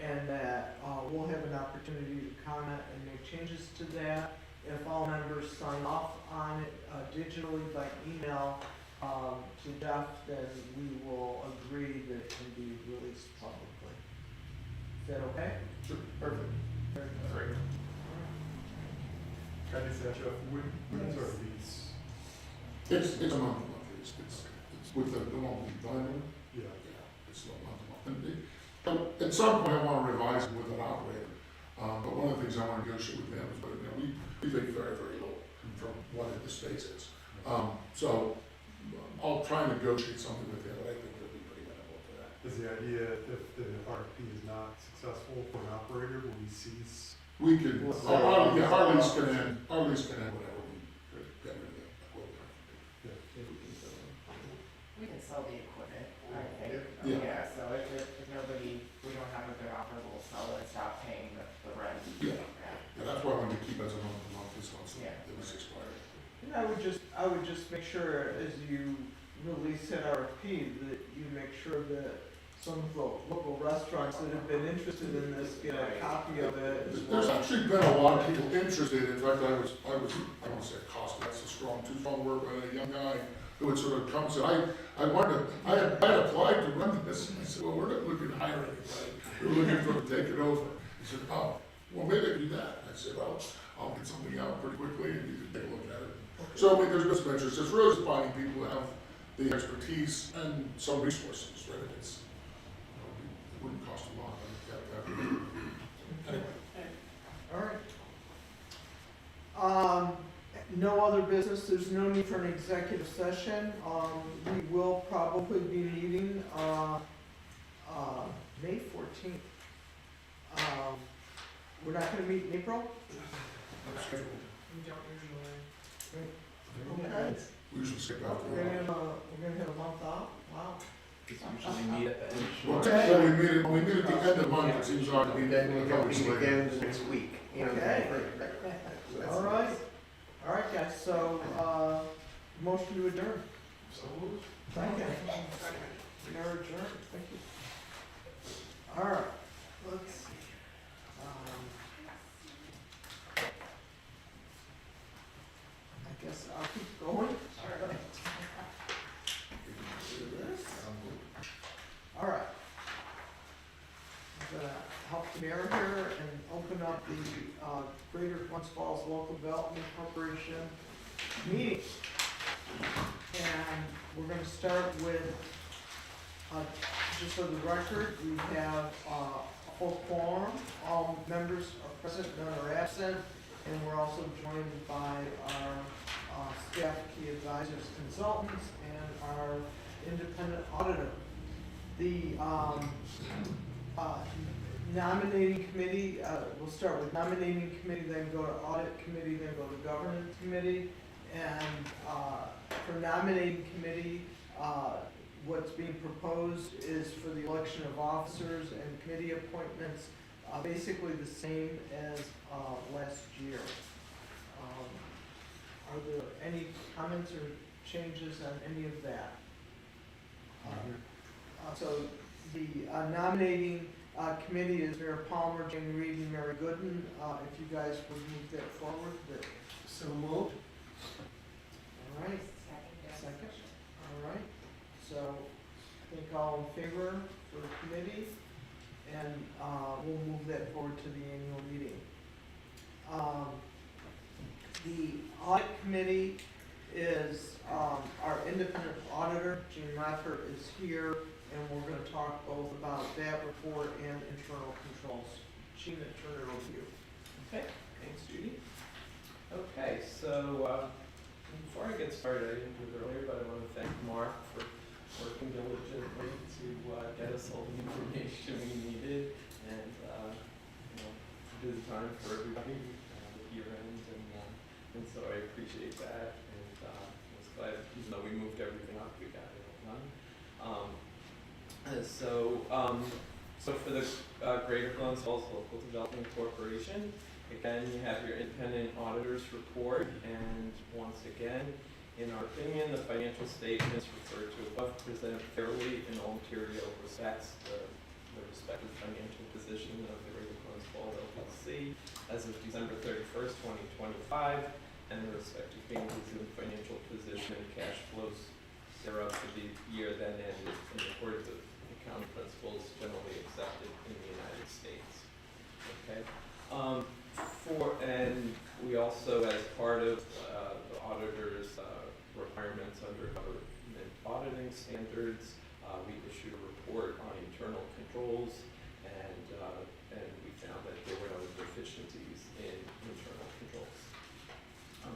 and that we'll have an opportunity to comment and make changes to that. If all members sign off on it digitally by email to Jeff, then we will agree that it can be released publicly. Is that okay? Sure, perfect. Very good. Great. Can I just ask Jeff, when's our lease? It's a month, it's with the one we done. Yeah. It's a month. And at some point, I want to revise it with an operator. But one of the things I want to negotiate with them is, but, you know, we think very, very low from what the space is. So I'll try and negotiate something with them, but I think it'll be pretty minimal for that. Is the idea if the RFP is not successful for an operator, will we cease? We could, our lease can end whenever we get rid of the equipment. We can sell the equipment, I think. Yeah. Yeah, so if nobody, we don't have a good offer, we'll sell it, stop paying the rent. Yeah. Yeah, that's why I wanted to keep it as a month this month, so Yeah. it was expired. And I would just make sure as you release that RFP that you make sure that some of the local restaurants that have been interested in this get a copy of it. There's actually been a lot of people interested. In fact, I don't say accosted, that's too strong word, but a young guy who would sort of come and say, I had applied to run this. And I said, well, we're not looking to hire anybody. We're looking for to take it over. He said, oh, well, maybe I can do that. I said, well, I'll get something out pretty quickly and you can take a look at it. So, I mean, there's been some interest. It's really just finding people who have the expertise and some resources, right? It wouldn't cost a lot. Anyway. All right. No other business, there's no need for an executive session. We will probably be meeting, May 14th. We're not gonna meet in April? We don't usually. Okay. We usually skip out. We're gonna have a month off, wow. It's usually meet at the end. Well, Okay. technically, when we meet at the end of the month, it seems odd to be Then a we couple don't weeks meet later. again the next week. You know, Okay. so that's- All right, guys, so, motion to adjourn. Thank you. We are adjourned, thank you. All right, let's see. I guess I'll keep going. All right. Do this. All right. I'm gonna help the mayor here and open up the Greater Glens Falls Local Development Corporation meeting. And we're gonna start with, just for the record, we have a full quorum. All members are present, none are absent. And we're also joined by our staff, key advisors, consultants, and our independent auditor. The Nominating committee, we'll start with nominating committee, then go to audit committee, then go to governance committee. And for nominating committee, what's being proposed is for the election of officers and committee appointments, basically the same as last year. Are there any comments or changes on any of that? So the nominating committee is Mayor Palmer, Jane Reed, and Mary Gooden. If you guys would move that forward, that. So moved. All right, second. All right, so I think all in favor for the committee, and we'll move that forward to the annual meeting. The audit committee is our independent auditor, Jean Raffer, is here, and we're going to talk both about that report and internal controls. Jean, I turn it over to you. Okay, thanks, Judy. Okay, so before I get started, I didn't do it earlier, but I want to thank Mark for working diligently to get us all the information we needed, and do the time for everybody at year end, and so I appreciate that, and I was glad, even though we moved everything up, we got it all done. So for the Greater Glens Falls Local Development Corporation, again, you have your independent auditor's report, and once again, in our opinion, the financial statements referred to above present fairly in all material respects the respective financial position of the Greater Glens Falls LLC as of December 31st, 2025, and the respective changes in financial position and cash flows thereof for the year then ended in accordance with accounting principles generally accepted in the United States. Okay. And we also, as part of the auditor's requirements under government auditing standards, we issued a report on internal controls, and we found that there were no deficiencies in internal controls.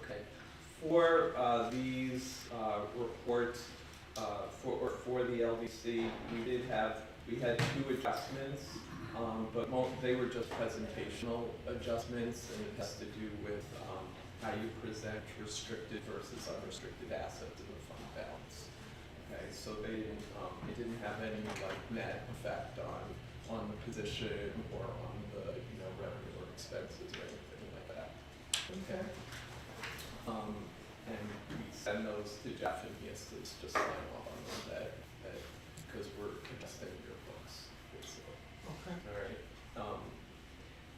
Okay. For these reports for the LDC, we had 2 adjustments. But they were just presentational adjustments, and it has to do with how you present restricted versus unrestricted assets in the fund balance. Okay, so they didn't, it didn't have any like net effect on the position or on the revenue or expenses or anything like that. Okay. And we send those to Jeff, and he has to just sign off on them because we're adjusting your books. Okay. All right.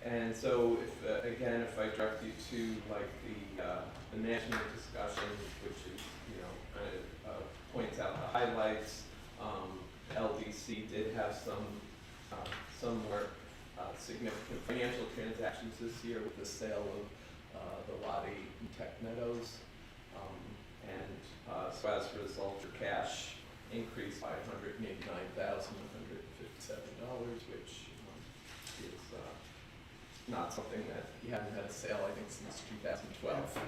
And so, if I direct you to like the national discussion, which is kind of points out the highlights. LDC did have some more significant financial transactions this year with the sale of the Lottie Tech Meadows, so as a result, your cash increased by $189,157, which is not something that you haven't had a sale, I think, since 2012.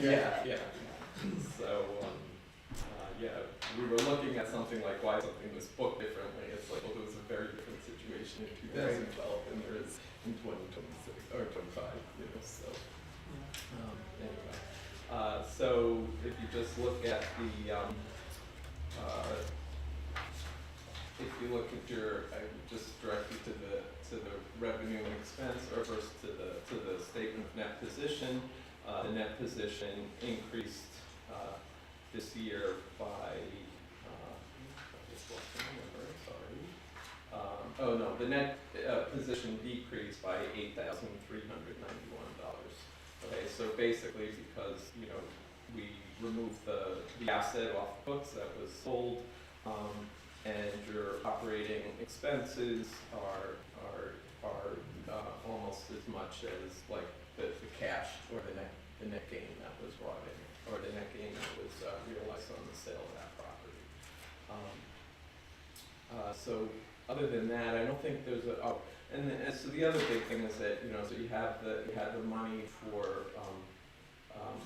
Yeah. So, we were looking at something like why something was booked differently. It's like, well, it was a very different situation in 2012 than there is in 2026 or 25. So anyway, so if you just look at if you look at I would just direct you to the revenue and expense, or first to the statement of net position. The net position increased this year by the net position decreased by $8,391. Okay, so basically because we removed the asset off the books that was sold, and your operating expenses are almost as much as like the cash or the net gain that was brought in, or the net gain that was realized on the sale of that property. So other than that, I don't think there's so the other big thing is that so you have the money for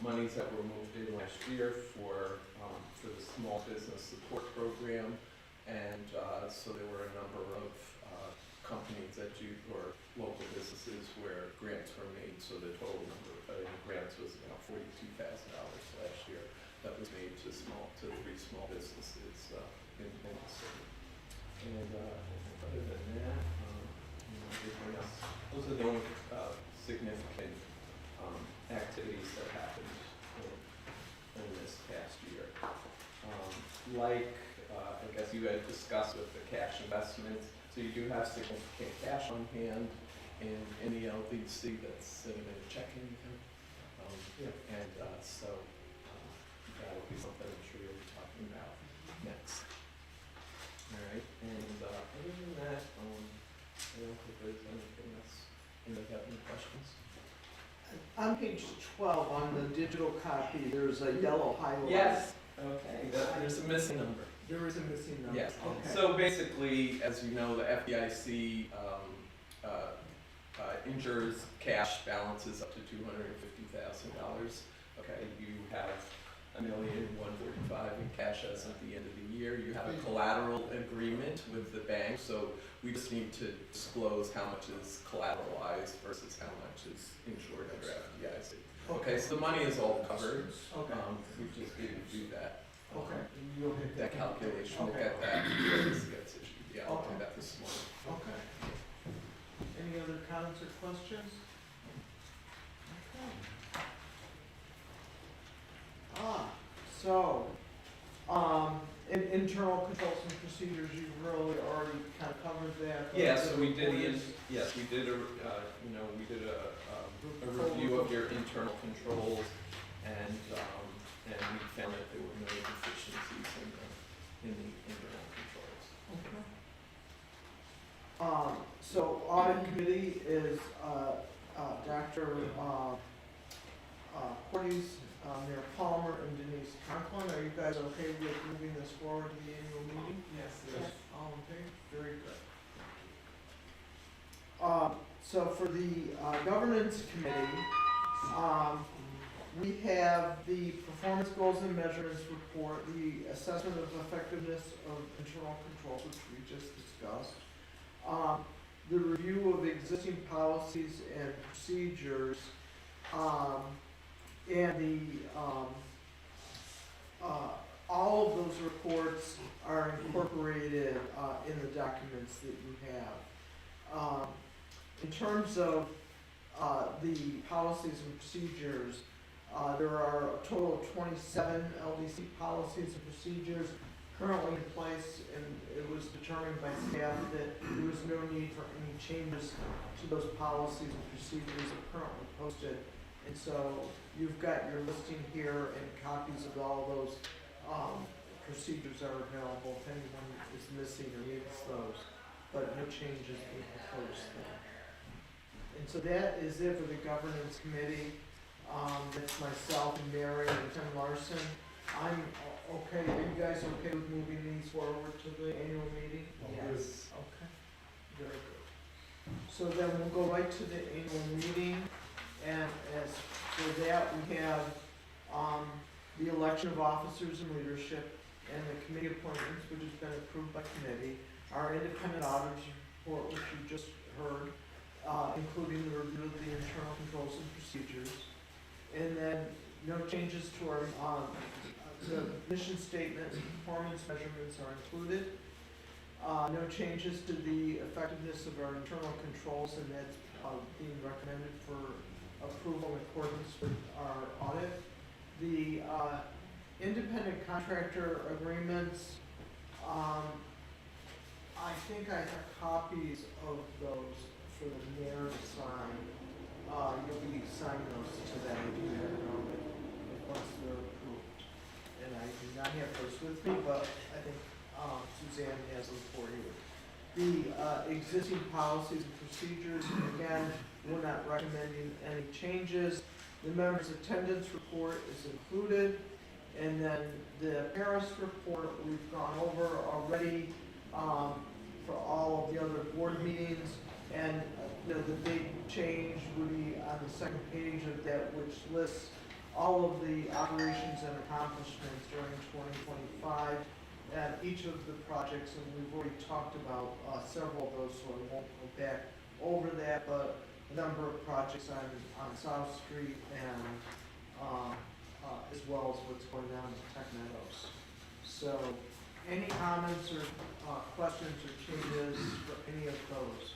monies that were moved in last year for the small business support program. And so there were a number of companies or local businesses where grants were made. So the total number of grants was about $42,000 last year that was made to 3 small businesses in the city. And other than that, everything else, those are the only significant activities that happened in this past year. I guess you had discussed with the cash investments, so you do have significant cash on hand in the LDC that's sitting in a checking account. And so that will be something I'm sure you'll be talking about next. All right, and other than that, I don't think there's anything else. Anybody have any questions? On page 12, on the digital copy, there's a yellow highlight. Yes. Okay, there's a missing number. There is a missing number. Yes. Okay. So basically, as you know, the FDIC insures cash balances up to $250,000. Okay, you have $1,145,000 in cash as of the end of the year. You have a collateral agreement with the bank, so we just need to disclose how much is collateralized versus how much is insured under FDIC. Okay, so the money is all covered. Okay. We just didn't do that. Okay. You'll hit That calculation, we'll Okay. get that before this gets issued. Yeah, I'll do that this morning. Okay. Any other comments or questions? Okay. So, internal controls and procedures, you've really already kind of covered that. Yeah, so we did we did a review of your internal controls, and we found that there were no deficiencies in the internal controls. Okay. So audit committee is, Dr. Cordes, Mayor Palmer, and Denise Conklin. Are you guys okay with moving this forward to the annual meeting? Yes. All in favor? Very good. So for the governance committee, we have the performance goals and measurements report, the assessment of effectiveness of internal controls, which we just discussed, the review of existing policies and procedures, and all of those reports are incorporated in the documents that you have. In terms of the policies and procedures, there are a total of 27 LDC policies and procedures currently in place, and it was determined by staff that there was no need for any changes to those policies and procedures that are currently posted. And so you've got your listing here, and copies of all those procedures are available if anyone is missing or needs those, but no changes being proposed there. And so that is it for the governance committee. That's myself and Mary and Tim Larson. I'm okay. Are you guys okay with moving these forward to the annual meeting? Yes. Okay. Very good. So then we'll go right to the annual meeting, and as for that, we have the election of officers and leadership, and the committee appointments, which has been approved by committee, our independent auditors report, which you just heard, including the review of the internal controls and procedures, and then no changes to our the mission statement and performance measurements are included. No changes to the effectiveness of our internal controls, and that's being recommended for approval in accordance with our audit. The independent contractor agreements, I think I have copies of those for the mayor to sign. You'll be signing those today, once they're approved. And I do not have those with me, but I think Suzanne has them for you. The existing policies and procedures, again, we're not recommending any changes. The members' attendance report is included, and then the Paris report we've gone over already for all of the other board meetings, and the big change would be on the second page of that, which lists all of the operations and accomplishments during 2025 and each of the projects, and we've already talked about several of those, so I won't go back over that, but a number of projects on South Street and as well as what's going on with Tech Meadows. So, any comments or questions or changes for any of those?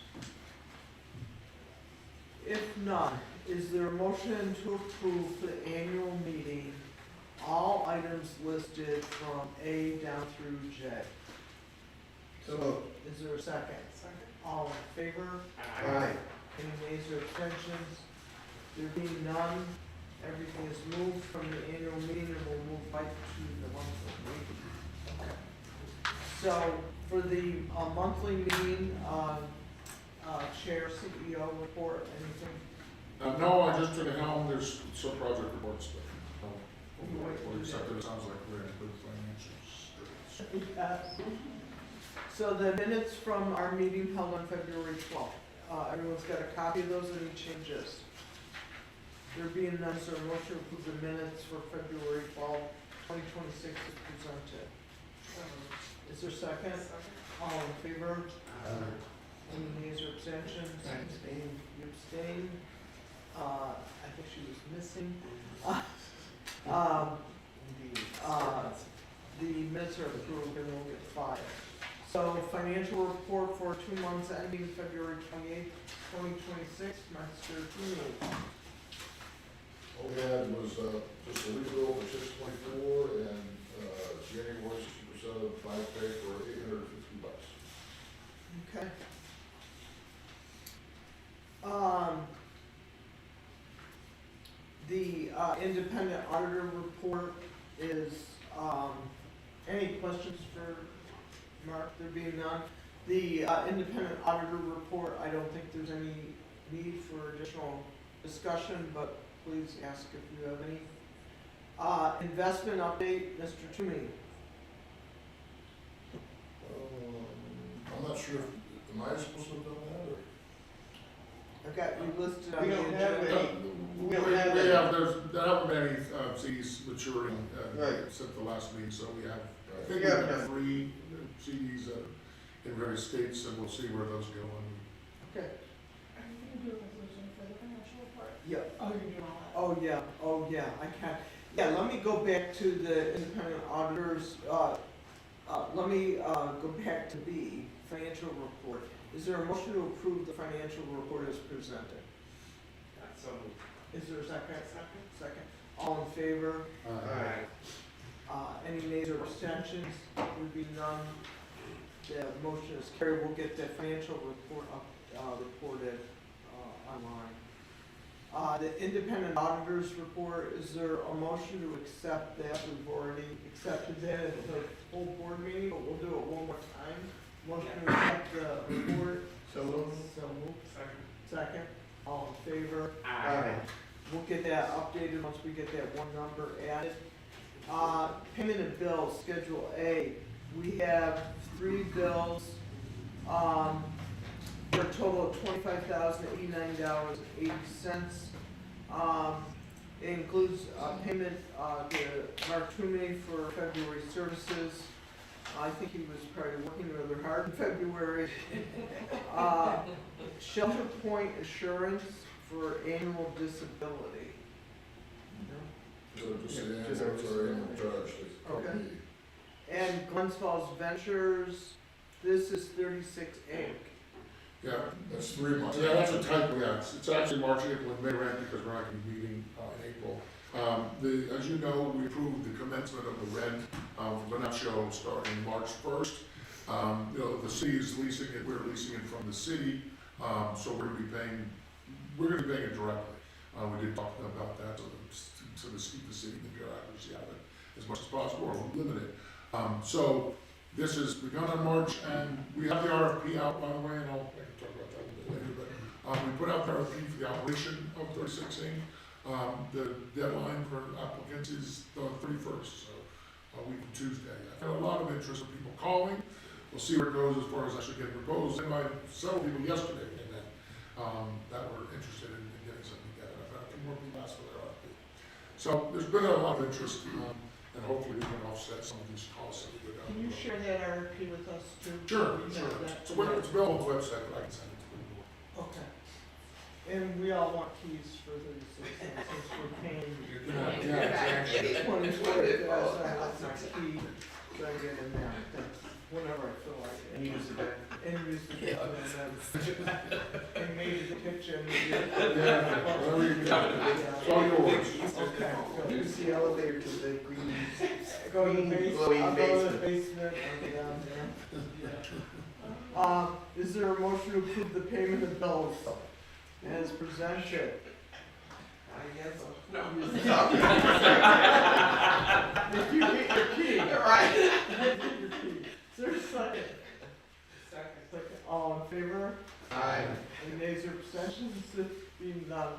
If none, is there a motion to approve the annual meeting, all items listed from A down through J? So, Is there a second? All in favor? aye. Any nays or abstentions? There being none, everything is moved from the annual meeting and we'll move right to the monthly meeting. Okay. So, for the monthly meeting, Chair, CEO report, anything? No, I just took a helm, there's some project reports, but, well, except that it sounds like we're in good financials. So the minutes from our meeting held on February 12th, everyone's got a copy of those, any changes? There being none, so a motion to approve the minutes for February 12th, 2026 is presented. Is there a second? All in favor? Any nays or abstentions? You abstain. I think she was missing. The minutes are approved and will get filed. So financial report for 2 months ending February 28th, 2026, Mr. Toomey. All we had was, just a rebill for 624 and, January 60% of back pay for $850. Okay. The independent auditor report is, any questions for Mark? There being none. The independent auditor report, I don't think there's any need for additional discussion, but please ask if you have any. Investment update, Mr. Toomey. I'm not sure if, am I supposed to have done that, or? Okay, we listed on We the don't have agenda. any. We have, there haven't been any, CDs maturing, Right. since the last meeting, so we have, I We think we have have none. 3 CDs that are in various states, and we'll see where those go. Okay, Are you gonna do a resolution for the financial report? yeah. Oh, you're doing all that? Oh, yeah, I can. Yeah, let me go back to the independent auditors, let me, go back to B, financial report. Is there a motion to approve the financial report as presented? So Is there a second? Second. All in favor? Any nays or abstentions? There be none. The motion is carried. We'll get the financial report up, reported, online. The independent auditors report, is there a motion to accept that? We've already accepted that at the full board meeting, but we'll do it one more time. Motion to accept the report. So moved. So moved. Second. All in favor? Aye. We'll get that updated once we get that one number added. Payment of bills, Schedule A. We have 3 bills, for a total of $25,089.80. It includes, payment, to Mark Toomey for February services. I think he was probably working rather hard in February. Shelter Point Assurance for annual disability. So just say, Yeah, yeah, just- sorry, I'm in charge. Okay. And Glens Falls Ventures, this is 36 Inc. Yeah, that's 3 months. Yeah, that's a typo, yeah. It's actually March, April, and May, right, because we're not gonna be meeting, in April. As you know, we approved the commencement of the rent, for the Nut Show starting March 1st. You know, the city is leasing it, we're leasing it from the city, so we're gonna be paying it directly. We did talk about that, so to keep the city in the bureaucracy out of it as much as possible, or limit it. So this has begun in March, and we have the RFP out, by the way, and I can talk about that a little bit later, but, we put out the RFP for the operation of 36 Inc. The deadline for applicants is the 31st, so a week from Tuesday. I've had a lot of interest of people calling. We'll see where it goes as far as actually getting proposed. And I had several people yesterday and that were interested in getting something together. I've had a few more people ask for their RFP. So there's been a lot of interest, and hopefully we can offset some of these costs that we go down. Can you share that RFP with us too? Sure, Yeah, sure. that- So it's available on the website, but I can send it to you. Okay. And we all want keys for the citizens since we're paying. Yeah, exactly. 24, that's my key, so I get in there, that's whenever I feel like it. And use the back. And use the kitchen and then, and maybe the kitchen. Yeah, whatever you got. It's all yours. Okay, go use the elevator to the green, go to the glowing I'll go to the basement. basement, I'll go down there. Is there a motion to approve the payment of bills as presented? I guess. No. If you get your key. Right. Get your key. Is there a second? Second. All in favor? Aye. Any nays or abstentions? If being none.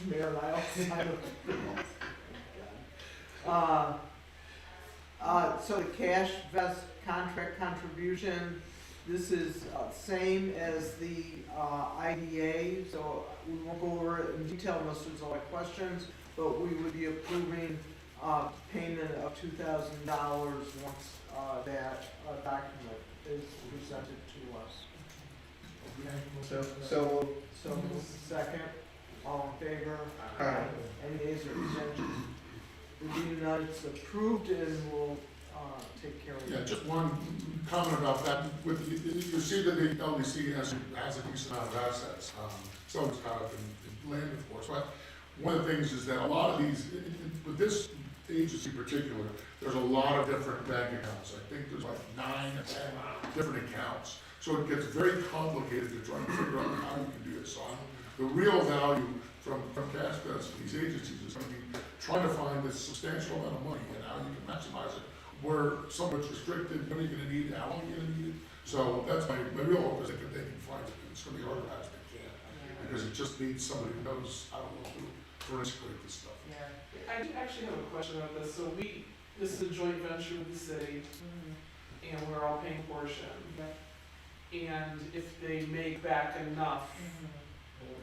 Mayor and I all sign so the cash vest contract contribution, this is same as the IDA, so we won't go over it in detail unless there's a lot of questions, but we would be approving payment of $2,000 once that document is presented to us. So, So, second, all in favor? Aye. Any nays or abstentions? Being none, it's approved and we'll take care of Yeah, it. just one comment about that. With, you see that the LDC has a decent amount of assets. Some is caught up in land, of course, but one of the things is that a lot of these, with this agency in particular, there's a lot of different bank accounts. I think there's like 9 or 10 different accounts. So it gets very complicated to try and figure out how you can do this. So the real value from cash vest to these agencies is going to be trying to find this substantial amount of money and how you can maximize it. Where so much restricted, when are you going to need it, how long are you going to need it? So that's my real hope is that they can find it. It's going to be harder as they can because it just needs somebody who knows how to forensicate this stuff. Yeah. I do actually have a question about this. So this is a joint venture with the city, and we're all paying a portion. And if they make back enough,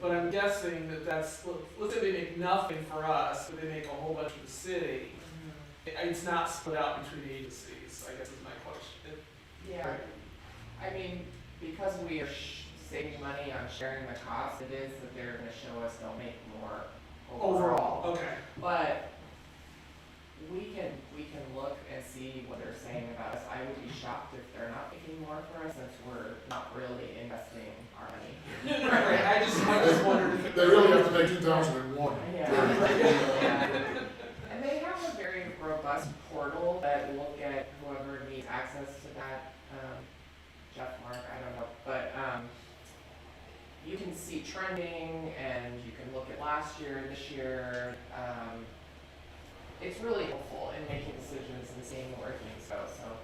but I'm guessing that that's, let's say they make nothing for us, but they make a whole bunch for the city. It's not split out between the agencies, I guess is my question. Yeah, I mean, because we are saving money on sharing the cost, it is that they're gonna show us they'll make more overall. Okay. But we can look and see what they're saying about us. I would be shocked if they're not making more for us since we're not really investing our money. No, right. I just wondered if They really have to make 2001. Yeah. And they have a very robust portal that will get whoever needs access to that, Jeff, Mark, I don't know, but, you can see trending and you can look at last year, this year, it's really helpful in making decisions and seeing where things go, so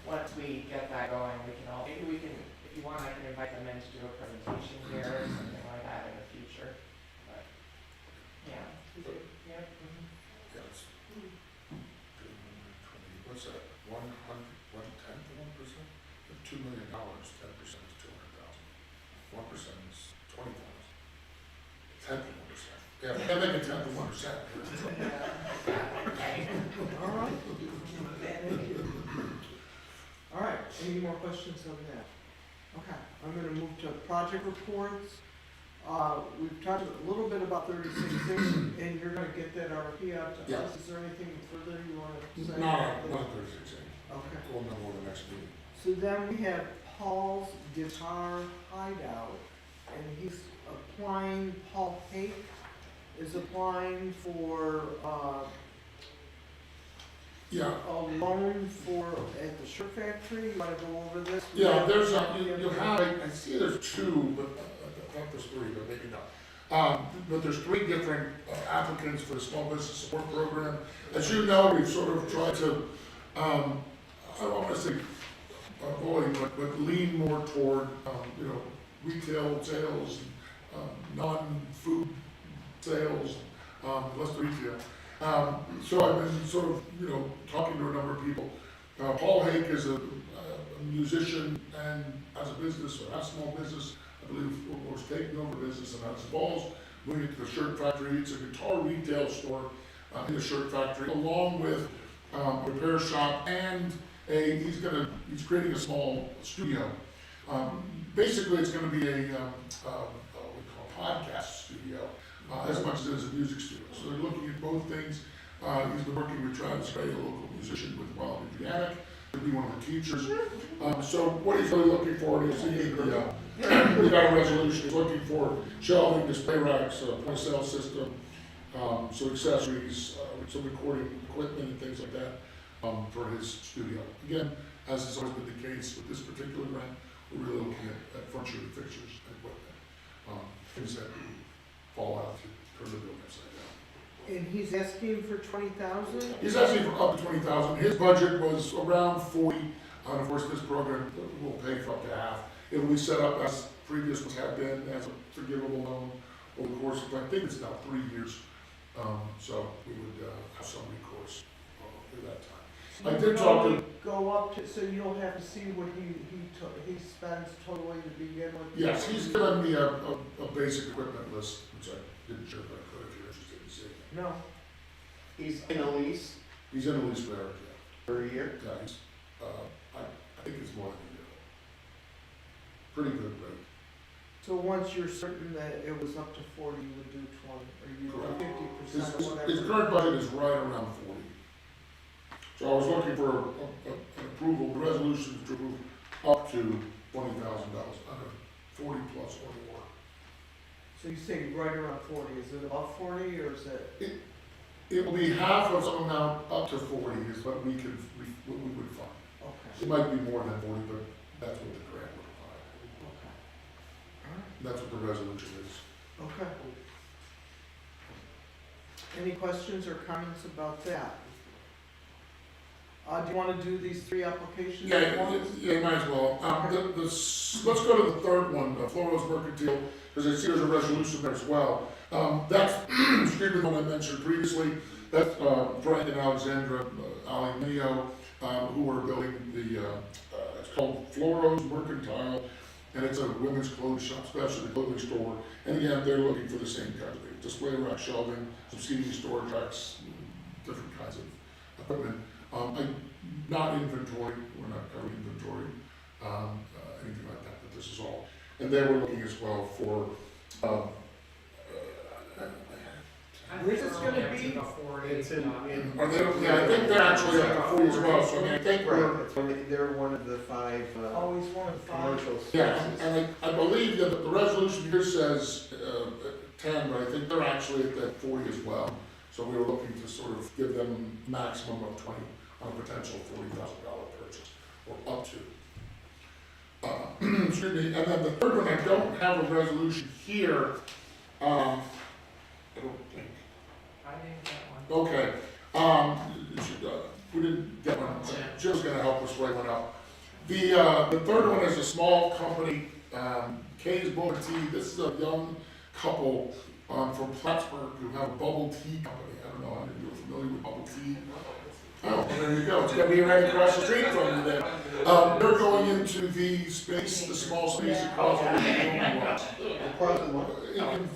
once we get that going, we can all, maybe we can, if you want, I can invite them in to do a presentation here or something like that in the future, but, yeah. Yeah. Yes. What's that, 1/10 of 1%? $2 million, 10% is 200,000. 1% is 20,000. 10th of 1%. Yeah, they make a 10th of 1%. All right. All right, any more questions on that? Okay, I'm gonna move to project reports. We've talked a little bit about 36 and you're gonna get that RFP out to Yeah. us. Is there anything further you wanna say? Not 36. Okay. We'll know more the next meeting. So then we have Paul's Guitar Hideout, and he's applying, Paul Hake is applying for, Yeah, a loan for, at the shirt factory. You wanna go over this? yeah, there's you have, I see there's 2, but I thought there's 3, but maybe not. But there's 3 different applicants for the small business support program. As you know, we've sort of tried to, I don't want to say avoid, but lean more toward, retail sales, non-food sales, less retail. So I've been sort of, talking to a number of people. Paul Hake is a musician and has a business, or has a small business, I believe, or is taking over business and has balls moving it to the shirt factory. It's a guitar retail store in the shirt factory, along with a repair shop and he's creating a small studio. Basically, it's gonna be a what we call a podcast studio, as much as it is a music studio. So they're looking at both things. He's been working with Travis Gray, a local musician with Wild Adriatic, to be one of the teachers. So what he's really looking for is we got a resolution, he's looking for shelving, display racks, point of sale system, some accessories, some recording equipment and things like that, for his studio. Again, as has always been the case with this particular grant, we're really looking at furniture and fixtures and equipment, things that fall out to turn the building upside down. And he's asking for 20,000? He's asking for up to 20,000. His budget was around 40. And of course, this program will pay for up to half. It will be set up as previous ones have been, as a forgivable loan over the course of, I think it's now 3 years. So we would have some recourse at that time. So I you did can talk only to, go up to, so you don't have to see what he spends totally to begin with? yes, he's given me a basic equipment list, which I didn't share, but I could if you're interested in seeing it. No. He's in a lease He's in a lease for Eric, yeah. for a year? Yeah, he's, I think it's more than a year. Pretty good rate. So once you're certain that it was up to 40, you would do 20, or you Correct. do 50% or whatever? His current budget is right around 40. So I was looking for an approval, the resolution to approve up to $20,000, under 40 plus or more. So you say right around 40, is it above 40 or is it? It will be half of some amount up to 40 is what we would find. Okay. It might be more than 40, but that's what the grant would apply. Okay. All right. That's what the resolution is. Okay. Any questions or comments about that? Do you want to do these 3 applications at once? Yeah, might as well. Let's go to the third one, Floro's Mercantile, because I see there's a resolution there as well. That's, excuse me, the one I mentioned previously. That's Frank and Alexandra Aluminio, who are building the, it's called Floro's Mercantile, and it's a women's clothes shop, specialty clothing store. And again, they're looking for the same kind of thing: display rack shelving, some seating storage racks, different kinds of equipment. Not inventory, we're not covering inventory, anything like that, but this is all. And they were looking as well for, Where's this gonna be? It's in, are they, yeah, I think they're actually up to 40 as well, so I mean, I think we're, right, they're one of the 5, Always one of 5? commercial yeah, spaces. and I believe that the resolution here says 10, but I think they're actually at that 40 as well. So we were looking to sort of give them maximum of 20 on a potential $40,000 purchase, or up to. Excuse me, and then the third one, I don't have a resolution here. I don't think. I didn't get one. Okay, we didn't get one, Jim's gonna help us write one up. The third one is a small company, Kay's Boba Tea. This is a young couple from Plattsburgh who have a bubble tea company. I don't know how many of you are familiar with bubble tea. Oh, well, there you go. It's gonna be right across the street from you then. They're going into the space, the small space across where the building was. Across the one?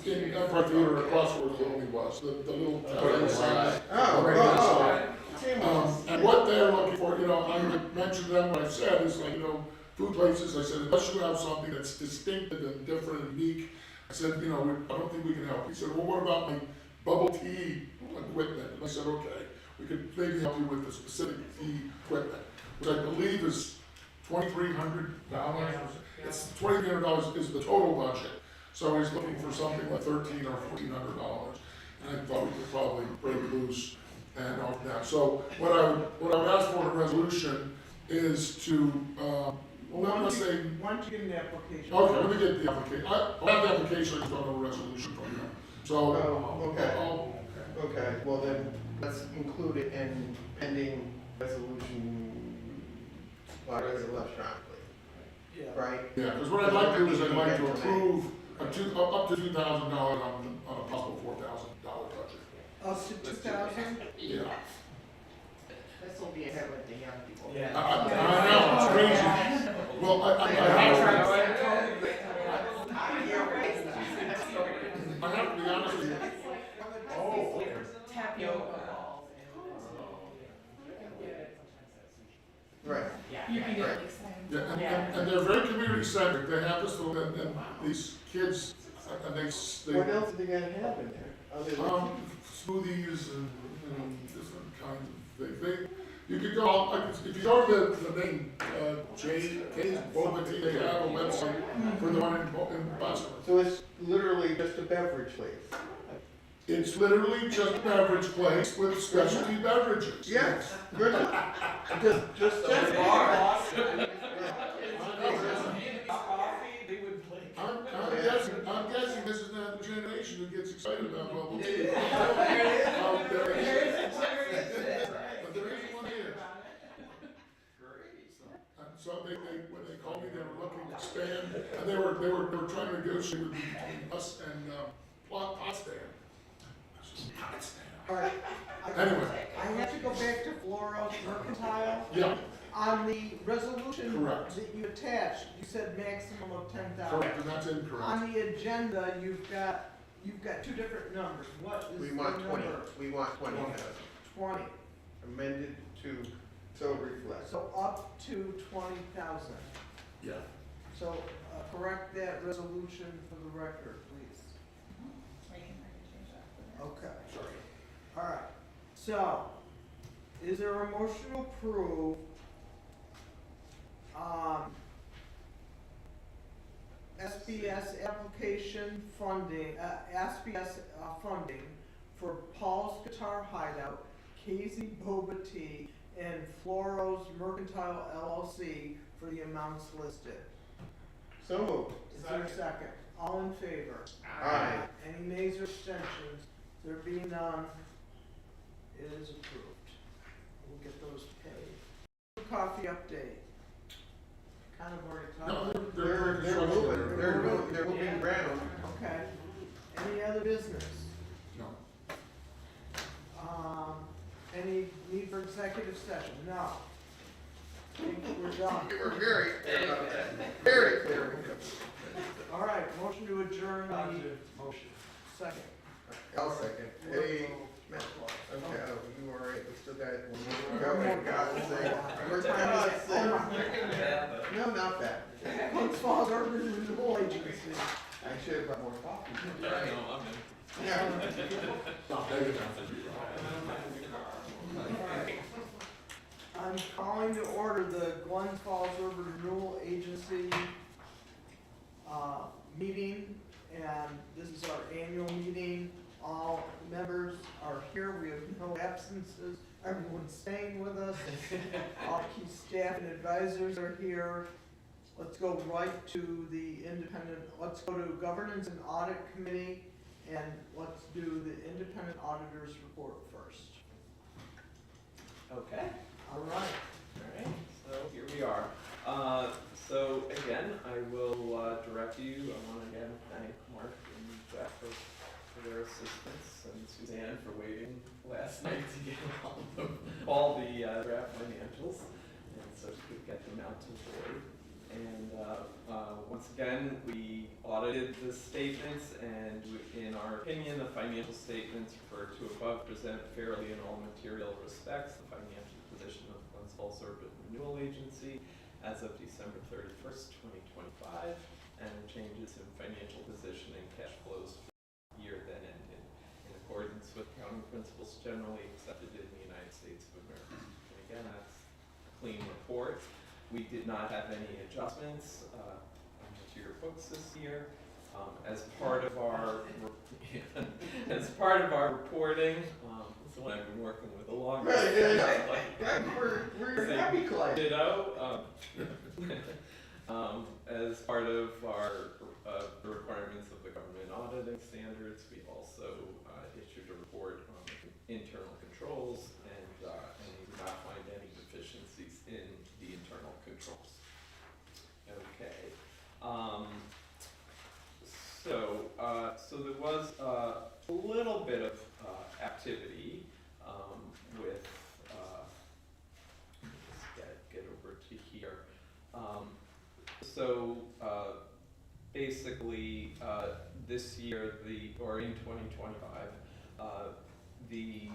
In Empire Theater, across where the building was, the little tower side. And what they're looking for, you know, I mentioned to them, what I've said is like, you know, food places, I said, unless you have something that's distinctive and different and unique, I said, you know, I don't think we can help. He said, well, what about my bubble tea equipment? And I said, okay, we could maybe help you with the specific tea equipment, which I believe is $2,300. It's $2,300 is the total budget. So he's looking for something like $1,300 or $1,400. And I thought we could probably break loose and all that. So what I would ask for in a resolution is to, let's say, Why don't you get an application? okay, let me get the application. I have the application, I just don't have a resolution from you. So, Oh, okay. I'll- Okay, well then, let's include it in pending resolution by electronically, Yeah. right? yeah, because what I'd like to do is I'd like to approve up to $2,000 on a possible $4,000 budget. Us to 2,000? Yeah. This will be a hit with the young people. I know, it's crazy. Well, I have to be honest eccentric, they have this, and these kids, and they, What else do they gotta have in there? Other than- smoothies and different kinds of, you could go, if you go to the main, K's Boba Tea, they have a website for the one in Boston. So it's literally just a beverage place? It's literally just a beverage place with specialty beverages. Yes, good. Just Coffee, they would play. I'm guessing this is not the generation who gets excited about bubble tea. But there is one here. So when they called me, they were looking to expand, and they were trying to negotiate between us and, Potsdam. All right. Anyway, I have to go back to Floros Mercantile. yeah, On the resolution Correct. that you attached, you said maximum of 10,000. correct, and that's incorrect. On the agenda, you've got two different numbers. What is We the want 20, number? we want 20,000, 20. amended to so reflect. So up to 20,000. Yeah. So correct that resolution for the record, please. I can change that. Okay. Sorry. All right. So, is there a motion to approve SBS application funding, SBS funding for Paul's Guitar Hideout, KZ Boba Tea, and Floros Mercantile LLC for the amounts listed? So moved. Is there a second? All in favor? Aye. Any nays or abstentions? There being none, it is approved. We'll get those paid. Coffee update. Kind of already No, talked. They're moving ground. Okay. Any other business? No. Any need for executive session? No. I think we're done. We were very clear about that. Very clear. All right, motion to adjourn the Motion. second. I'll second. Hey, okay, oh, you all right? We still got one more. Go, God's sake. We're trying to say. No, not that. Glens Falls Urban Renewal Agency. I should have brought more coffee. Yeah, no, I'm in. Yeah. I'm calling to order the Glens Falls Urban Renewal Agency meeting, and this is our annual meeting. All members are here. We have no absences. Everyone's staying with us. All key staff and advisors are here. Let's go right to the let's go to Governance and Audit Committee, and let's do the independent auditor's report first. Okay. All right. Alright, so here we are. So again, I will direct you, I want to again thank Mark and Jeff for their assistance, and Suzanne for waiting last night to get all the draft financials, and so she could get them out to the board. And once again, we audited the statements, and in our opinion, the financial statements referred to above present fairly in all material respects the financial position of Glens Falls Urban Renewal Agency as of December 31st, 2025, and the changes in financial position and cash flows for the year then ended in accordance with accounting principles generally accepted in the United States of America. And again, that's a clean report. We did not have any adjustments to your books this year. As part of our reporting, this is the one I've been working with the longest. We're happy, Clyde. As part of our the requirements of the government auditing standards, we've also issued a report on internal controls, and we did not find any deficiencies in the internal controls. Okay. So there was a little bit of activity with. Let's get over to here. Basically, this year, or in 2025, the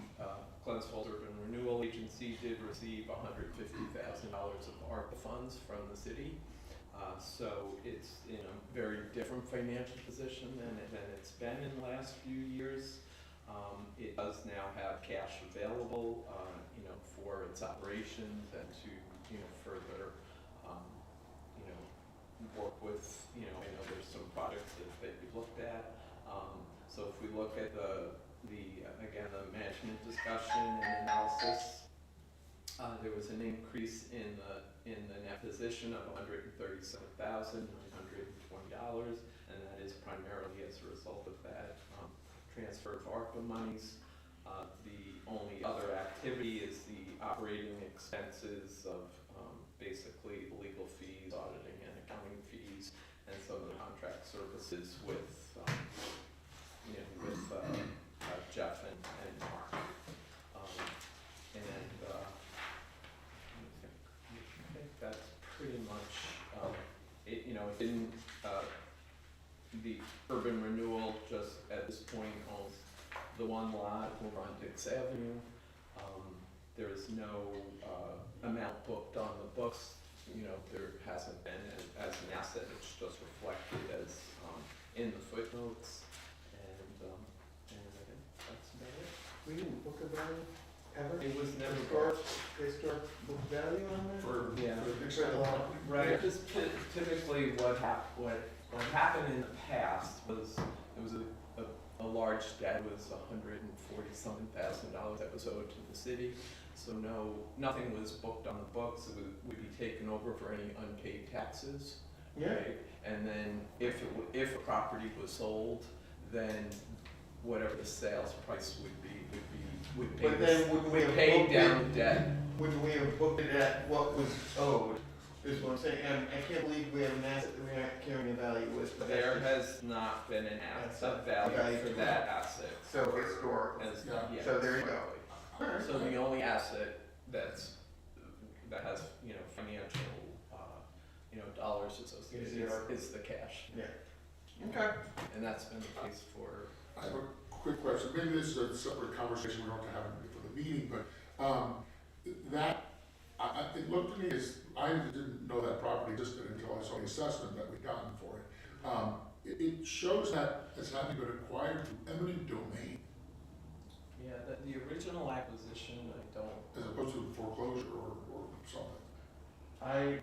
Glens Falls Urban Renewal Agency did receive $150,000 of ARPA funds from the city. So it's in a very different financial position than it's been in the last few years. It does now have cash available, for its operations and to, further, work with, I know there's some projects that you've looked at. So if we look at again, the management discussion and analysis, there was an increase in the net position of $137,920, and that is primarily as a result of that transfer of ARPA monies. The only other activity is the operating expenses of basically legal fees, auditing and accounting fees, and some of the contract services with Jeff and Mark. I think that's pretty much it. It didn't. The urban renewal just at this point owns the one lot over on Dix Avenue. There is no amount booked on the books. There hasn't been as an asset. It's just reflected as in the footnotes, and I think that's about it. We didn't book a value ever? It was never Historic book value on that? For, Yeah. for the next lot. Right. Just typically what happened in the past was there was a large debt. It was $140-something thousand that was owed to the city. So nothing was booked on the books. It would be taken over for any unpaid taxes. Yeah. Right? And then if a property was sold, then whatever the sales price would pay, But then wouldn't we have pay booked down it, debt. wouldn't we have booked it at what was owed, is what I'm saying, and I can't believe we have an asset that we aren't carrying a value with, but that's There just- has not been an That's asset a value value for to that asset. So historical. As, Yeah. yeah, So there you go. exactly. Alright. So the only asset that has, financial, dollars associated is the cash. Yeah. Okay. And that's been the case for, I have a quick question, maybe this is a separate conversation, we don't have to have it for the meeting, but, it looked to me as, I didn't know that property existed until I saw the assessment that we'd gotten for it. It shows that as having been acquired through eminent domain, yeah, the original acquisition, I don't, as opposed to foreclosure or something.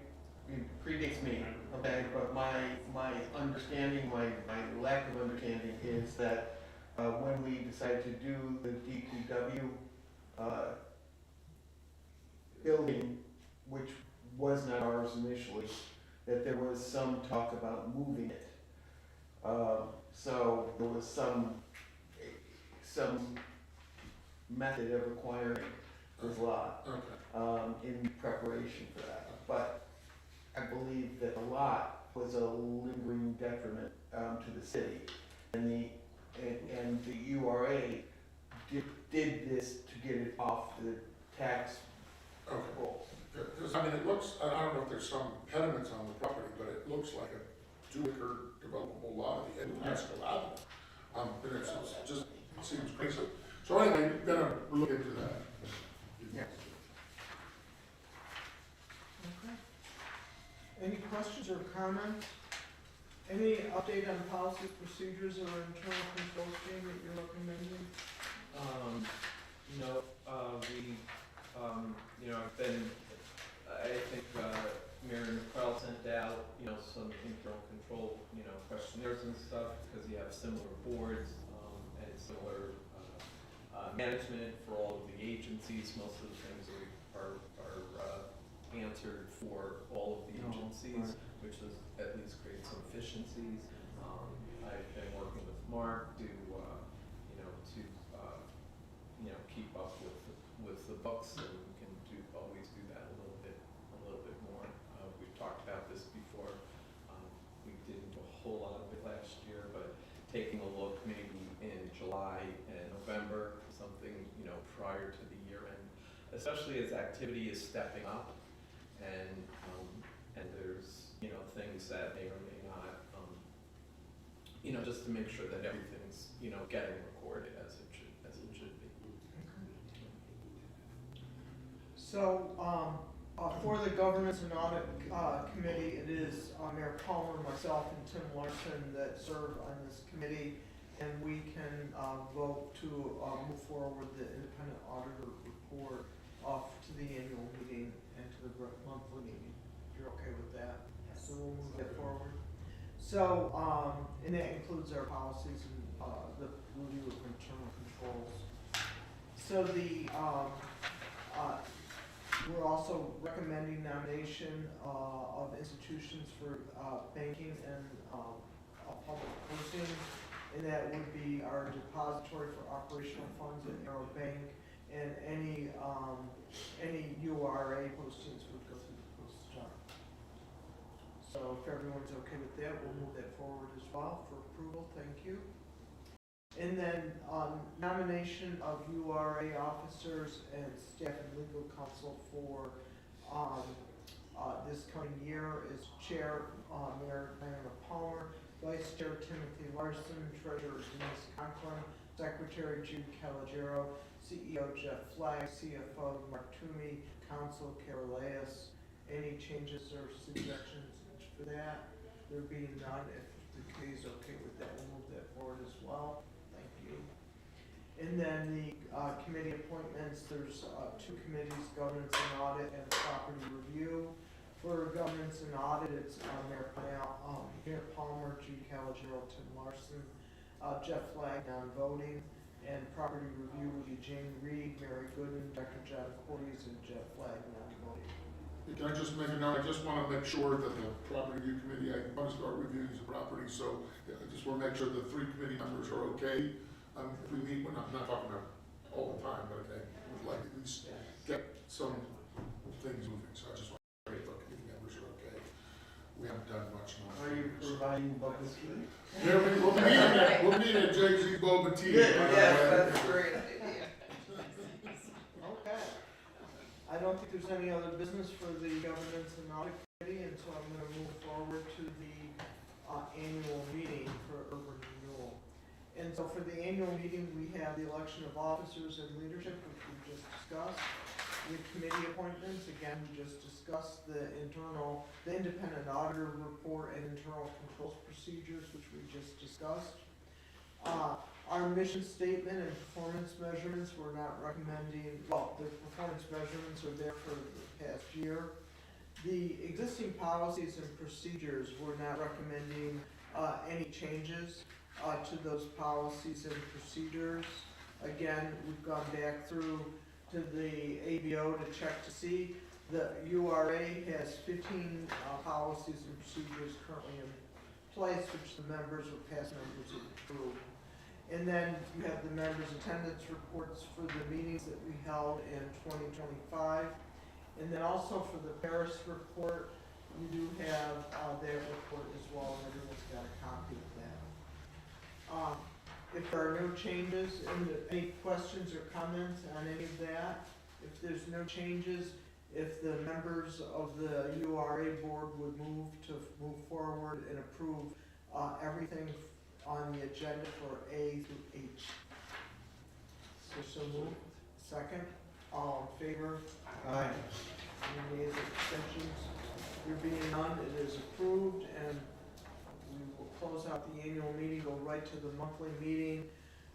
It predates me, okay, but my understanding, my lack of understanding is that, when we decided to do the DPW, building, which was not ours initially, that there was some talk about moving it. So there was some method of acquiring this lot, Okay. in preparation for that. But I believe that the lot was a lingering detriment, to the city. And the URA did this to get it off the tax Okay. rolls. Because, it looks, I don't know if there's some impediments on the property, but it looks like a 2-acre developable lot at the end of Haskell Avenue. And it just seems crazy. So anyway, we're gonna look into that. Yeah. Any questions or comments? Any update on policy procedures or internal control scheme that you're recommending? I've been, I think, Mary McQuell sent out, some internal control, questionnaires and stuff, because you have similar boards, and similar, management for all of the agencies. Most of the things are answered for all of the agencies, which is at least create some efficiencies. I've been working with Mark to keep up with the books, and we can always do that a little bit more. We've talked about this before. We didn't do a whole lot of it last year, but taking a look maybe in July and November, something prior to the year end, especially as activity is stepping up, and there's things that may or may not, just to make sure that everything's getting recorded as it should be. So, For the Governance and Audit Committee, it is Mayor Palmer, myself, and Tim Larson that serve on this committee, and we can vote to move forward the independent auditor report off to the annual meeting and to the monthly meeting. You're okay with that? Yes. So we'll move that forward. So, and that includes our policies and the review of internal controls. So we're also recommending nomination of institutions for banking and public posting, and that would be our depository for operational funds at Arrow Bank, and any URA postings would go through the Post Star. So if everyone's okay with that, we'll move that forward as well for approval. Thank you. And then nomination of URA officers and staff and legal counsel for this coming year is Chair Mayor Diana Palmer, Vice Chair Timothy Larson, Treasurer Denise Conklin, Secretary Jude Calagero, CEO Jeff Flagg, CFO Mark Toomey, Counsel Carolais. Any changes or suggestions for that? There being none, if the committee is okay with that, we'll move that forward as well. Thank you. And then the committee appointments, there's two committees, Governance and Audit and Property Review. For Governance and Audit, it's Mayor Palmer, Jude Calagero, Tim Larson, Jeff Flagg, non-voting, and Property Review would be Jane Reed, Mary Gooden, Dr. John Cordes, and Jeff Flagg, non-voting. Can I just make a note? I just want to make sure that the property review committee, I want to start reviewing the property, so I just want to make sure the three committee members are okay. If we meet, I'm not talking about all the time, but I would like to at least get some things moving, so I just want to make sure the committee members are okay. We haven't done much more. Are you providing bubble tea? Yeah, we'll meet at JG's Boba Tea. That's a great idea. Okay. I don't think there's any other business for the Governance and Audit Committee, and so I'm going to move forward to the annual meeting for urban renewal. And so for the annual meeting, we have the election of officers and leadership, which we just discussed. The committee appointments, again, we just discussed the independent auditor report and internal controls procedures, which we just discussed. Our mission statement and performance measurements, we're not recommending, well, the performance measurements are there for the past year. The existing policies and procedures, we're not recommending any changes to those policies and procedures. Again, we've gone back through to the ABO to check to see. The URA has 15 policies and procedures currently in place, which the members or past members have approved. And then you have the members' attendance reports for the meetings that we held in 2025. And then also for the Paris report, we do have their report as well, and everyone's got a copy of that. If there are no changes, any questions or comments on any of that? If there's no changes, if the members of the URA board would move forward and approve everything on the agenda for A through H. So moved. Second. All in favor? Aye. Any nays or abstentions? There being none, it is approved, and we will close out the annual meeting, go right to the monthly meeting.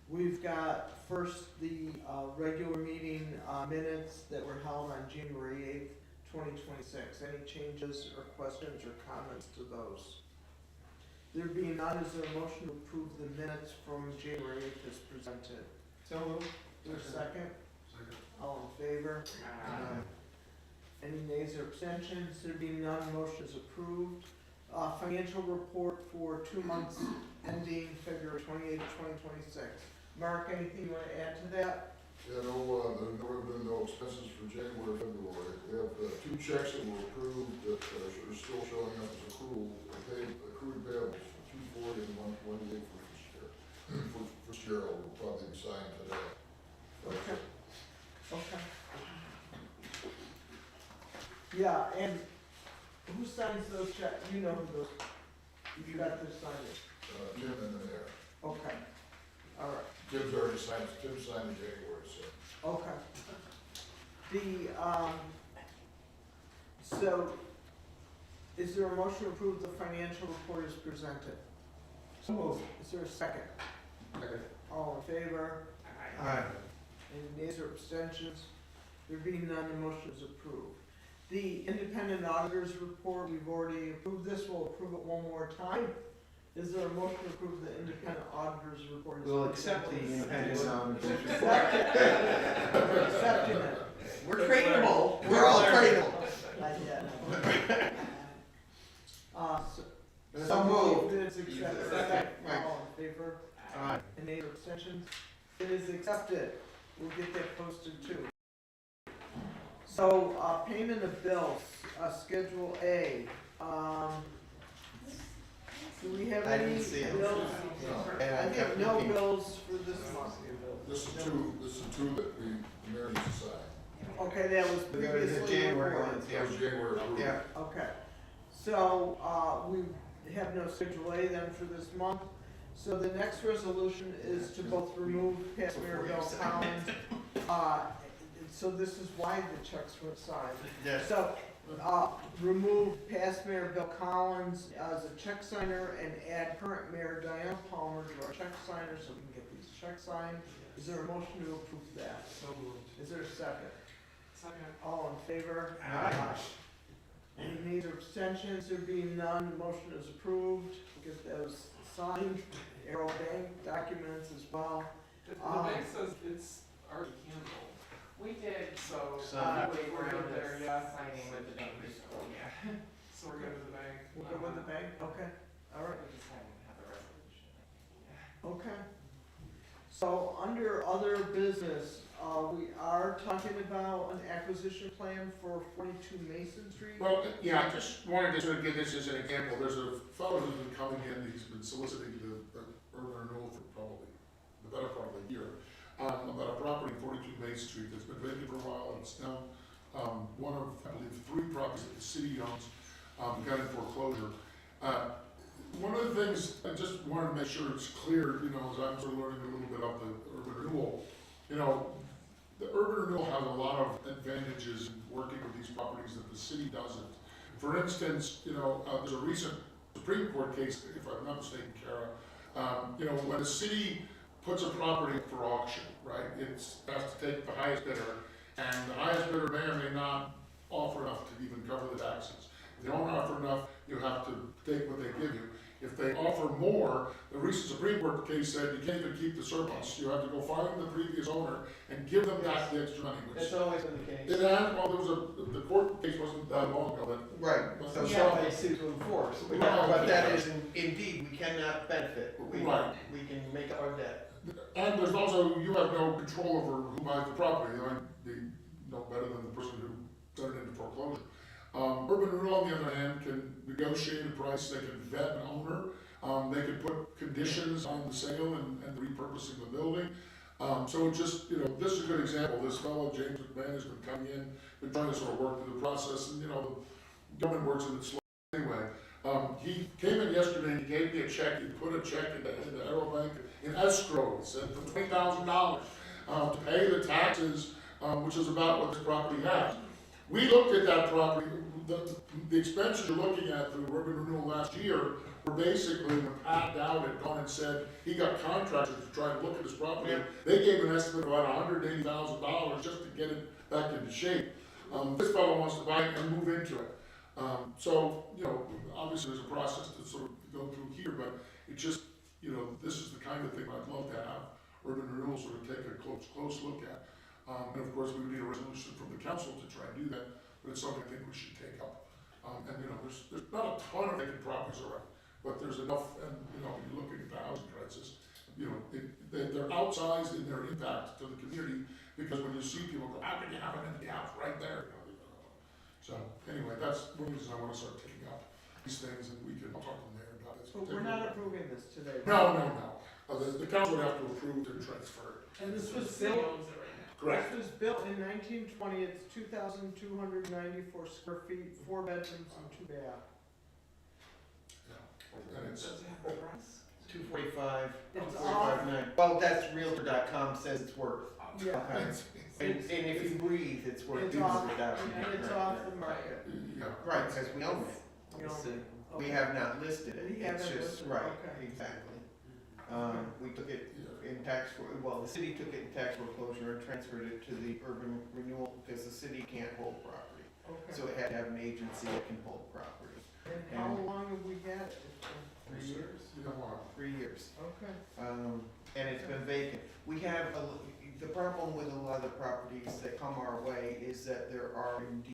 We've got first the regular meeting minutes that were held on January 8th, 2026. Any changes or questions or comments to those? There being none, is there a motion to approve the minutes from January 8th as presented? So moved. Is there a second? Second. All in favor? Any nays or abstentions? There being none, motion is approved. Financial report for 2 months ending February 28th, 2026. Mark, anything you want to add to that? Yeah, there have been no expenses for January, February. We have 2 checks that were approved that are still showing up as accrued payables for $240 and $128 for Fitzgerald. Will probably be signed today. Okay. Okay. Yeah, and who signs those checks? You know who those, you got to sign it. Tim and the mayor. Okay. All right. Tim's already signed, Tim signed in January, so. Okay. The, So, is there a motion to approve the financial report as presented? So moved. Is there a second? Second. All in favor? Aye. Any nays or abstentions? There being none, the motion is approved. The independent auditors report, we've already approved this, we'll approve it one more time. Is there a motion to approve the independent auditors report? We'll accept the independent auditors report. We're accepting it. We're trainable. We're all trainable. Not yet. So moved. It is accepted. Second. All in favor? Aye. Any other abstentions? It is accepted. We'll get that posted too. So, payment of bills, Schedule A. Do we have I any didn't see it. bills? No. I have no bills for this month. This is two that the mayor needs to sign. Okay, that was We go to the previously January recorded. ones, That was January approved. Yeah. Okay, so, we have no Schedule A then for this month. So the next resolution is to both remove past Mayor Bill Collins. So this is why the checks were signed. Yes. So, remove past Mayor Bill Collins as a check signer and add current Mayor Diana Palmer to our check signer so we can get these checks signed. Is there a motion to approve that? So moved. Is there a second? Second. All in favor? Aye. Any nays or abstentions? There being none, the motion is approved. We'll get those signed. Arrow Bank documents as well. The bank says it's already handled, We did, so, So- wait we're around good there, this yeah. signing with the bank, yeah. So we're good with the bank. We'll go with the bank? Okay, all right. We just haven't had the resolution. Okay. So, under other business, we are talking about an acquisition plan for 42 Mason Street. Well, yeah, I just wanted to sort of give this as an example. There's a fellow who's been coming in, he's been soliciting the urban renewal for probably the better part of a year, about a property, 42 Mason Street, that's been vacant for a while, and it's now one of, I believe, 3 properties that the city owns, got in foreclosure. One of the things, I just wanted to make sure it's clear, you know, as I'm sort of learning a little bit about the urban renewal, you know, the urban renewal has a lot of advantages in working with these properties that the city doesn't. For instance, you know, there's a recent Supreme Court case, if I'm not mistaken, Kara, you know, when a city puts a property up for auction, right, it has to take the highest bidder, and the highest bidder may or may not offer enough to even cover the taxes. If they don't offer enough, you have to take what they give you. If they offer more, the recent Supreme Court case said you can't even keep the surplus. You have to go find the previous owner and give them back the extra money, which That's always been the case. it had, well, there was the court case wasn't that long ago, but Right, so Yeah. some they sue to enforce, but that is indeed, we cannot benefit. Right. We can make our debt. and there's also, you have no control over who buys the property. They might be no better than the person who turned it into foreclosure. Urban renewal, on the other hand, can negotiate a price, they can vet an owner, they can put conditions on the sale and the repurposing the building. So it just, you know, this is a good example. This fellow, James McMahon, has been coming in, been trying to sort of work through the process, and, you know, the government works a bit slow anyway. He came in yesterday and he gave me a check, he put a check in the Arrow Bank in escrow, he said, for $20,000, to pay the taxes, which is about what this property has. We looked at that property, the expenses you're looking at through urban renewal last year were basically, when Pat Dowd had gone and said, he got contractors to try to look at his property. They gave an estimate of about $180,000 just to get it back into shape. This fellow wants to buy it and move into it. So, you know, obviously there's a process to sort of go through here, but it just, you know, this is the kind of thing I'd love to have urban renewal sort of take a close look at. And of course, we would need a resolution from the council to try and do that, but it's something I think we should take up. And, you know, there's not a ton of vacant properties around, but there's enough, and, you know, when you're looking at the housing crisis, you know, they're outsized in their impact to the community, because when you see people go, how can you have an empty house right there? You know, so, anyway, that's one reason I wanna start taking up these things, and we can, I'll talk to the mayor about it. But we're not approving this today. No. The council would have to approve to transfer it. And this was The city built, owns it right now. Correct. this was built in 1920, it's 2,294 square feet, 4 bedrooms and 2 baths. And it's, Does it have a price? 245, It's 245.9. Well, that's Realtor.com says it's worth. Oh, Yeah. And if you breathe, it's worth It's doing off, without. it's off the market. Yeah. Right, because we own it. You know, We okay. have not listed it, You it's haven't just, listed it, right, okay. exactly. We took it in the city took it in tax foreclosure and transferred it to the urban renewal, because the city can't hold property. Okay. So it had to have an agency that can hold property. And how long have we had it? It's been 3 years? You don't want 3 years. Okay. And it's been vacant. We have, the problem with a lot of the properties that come our way is that there are indeed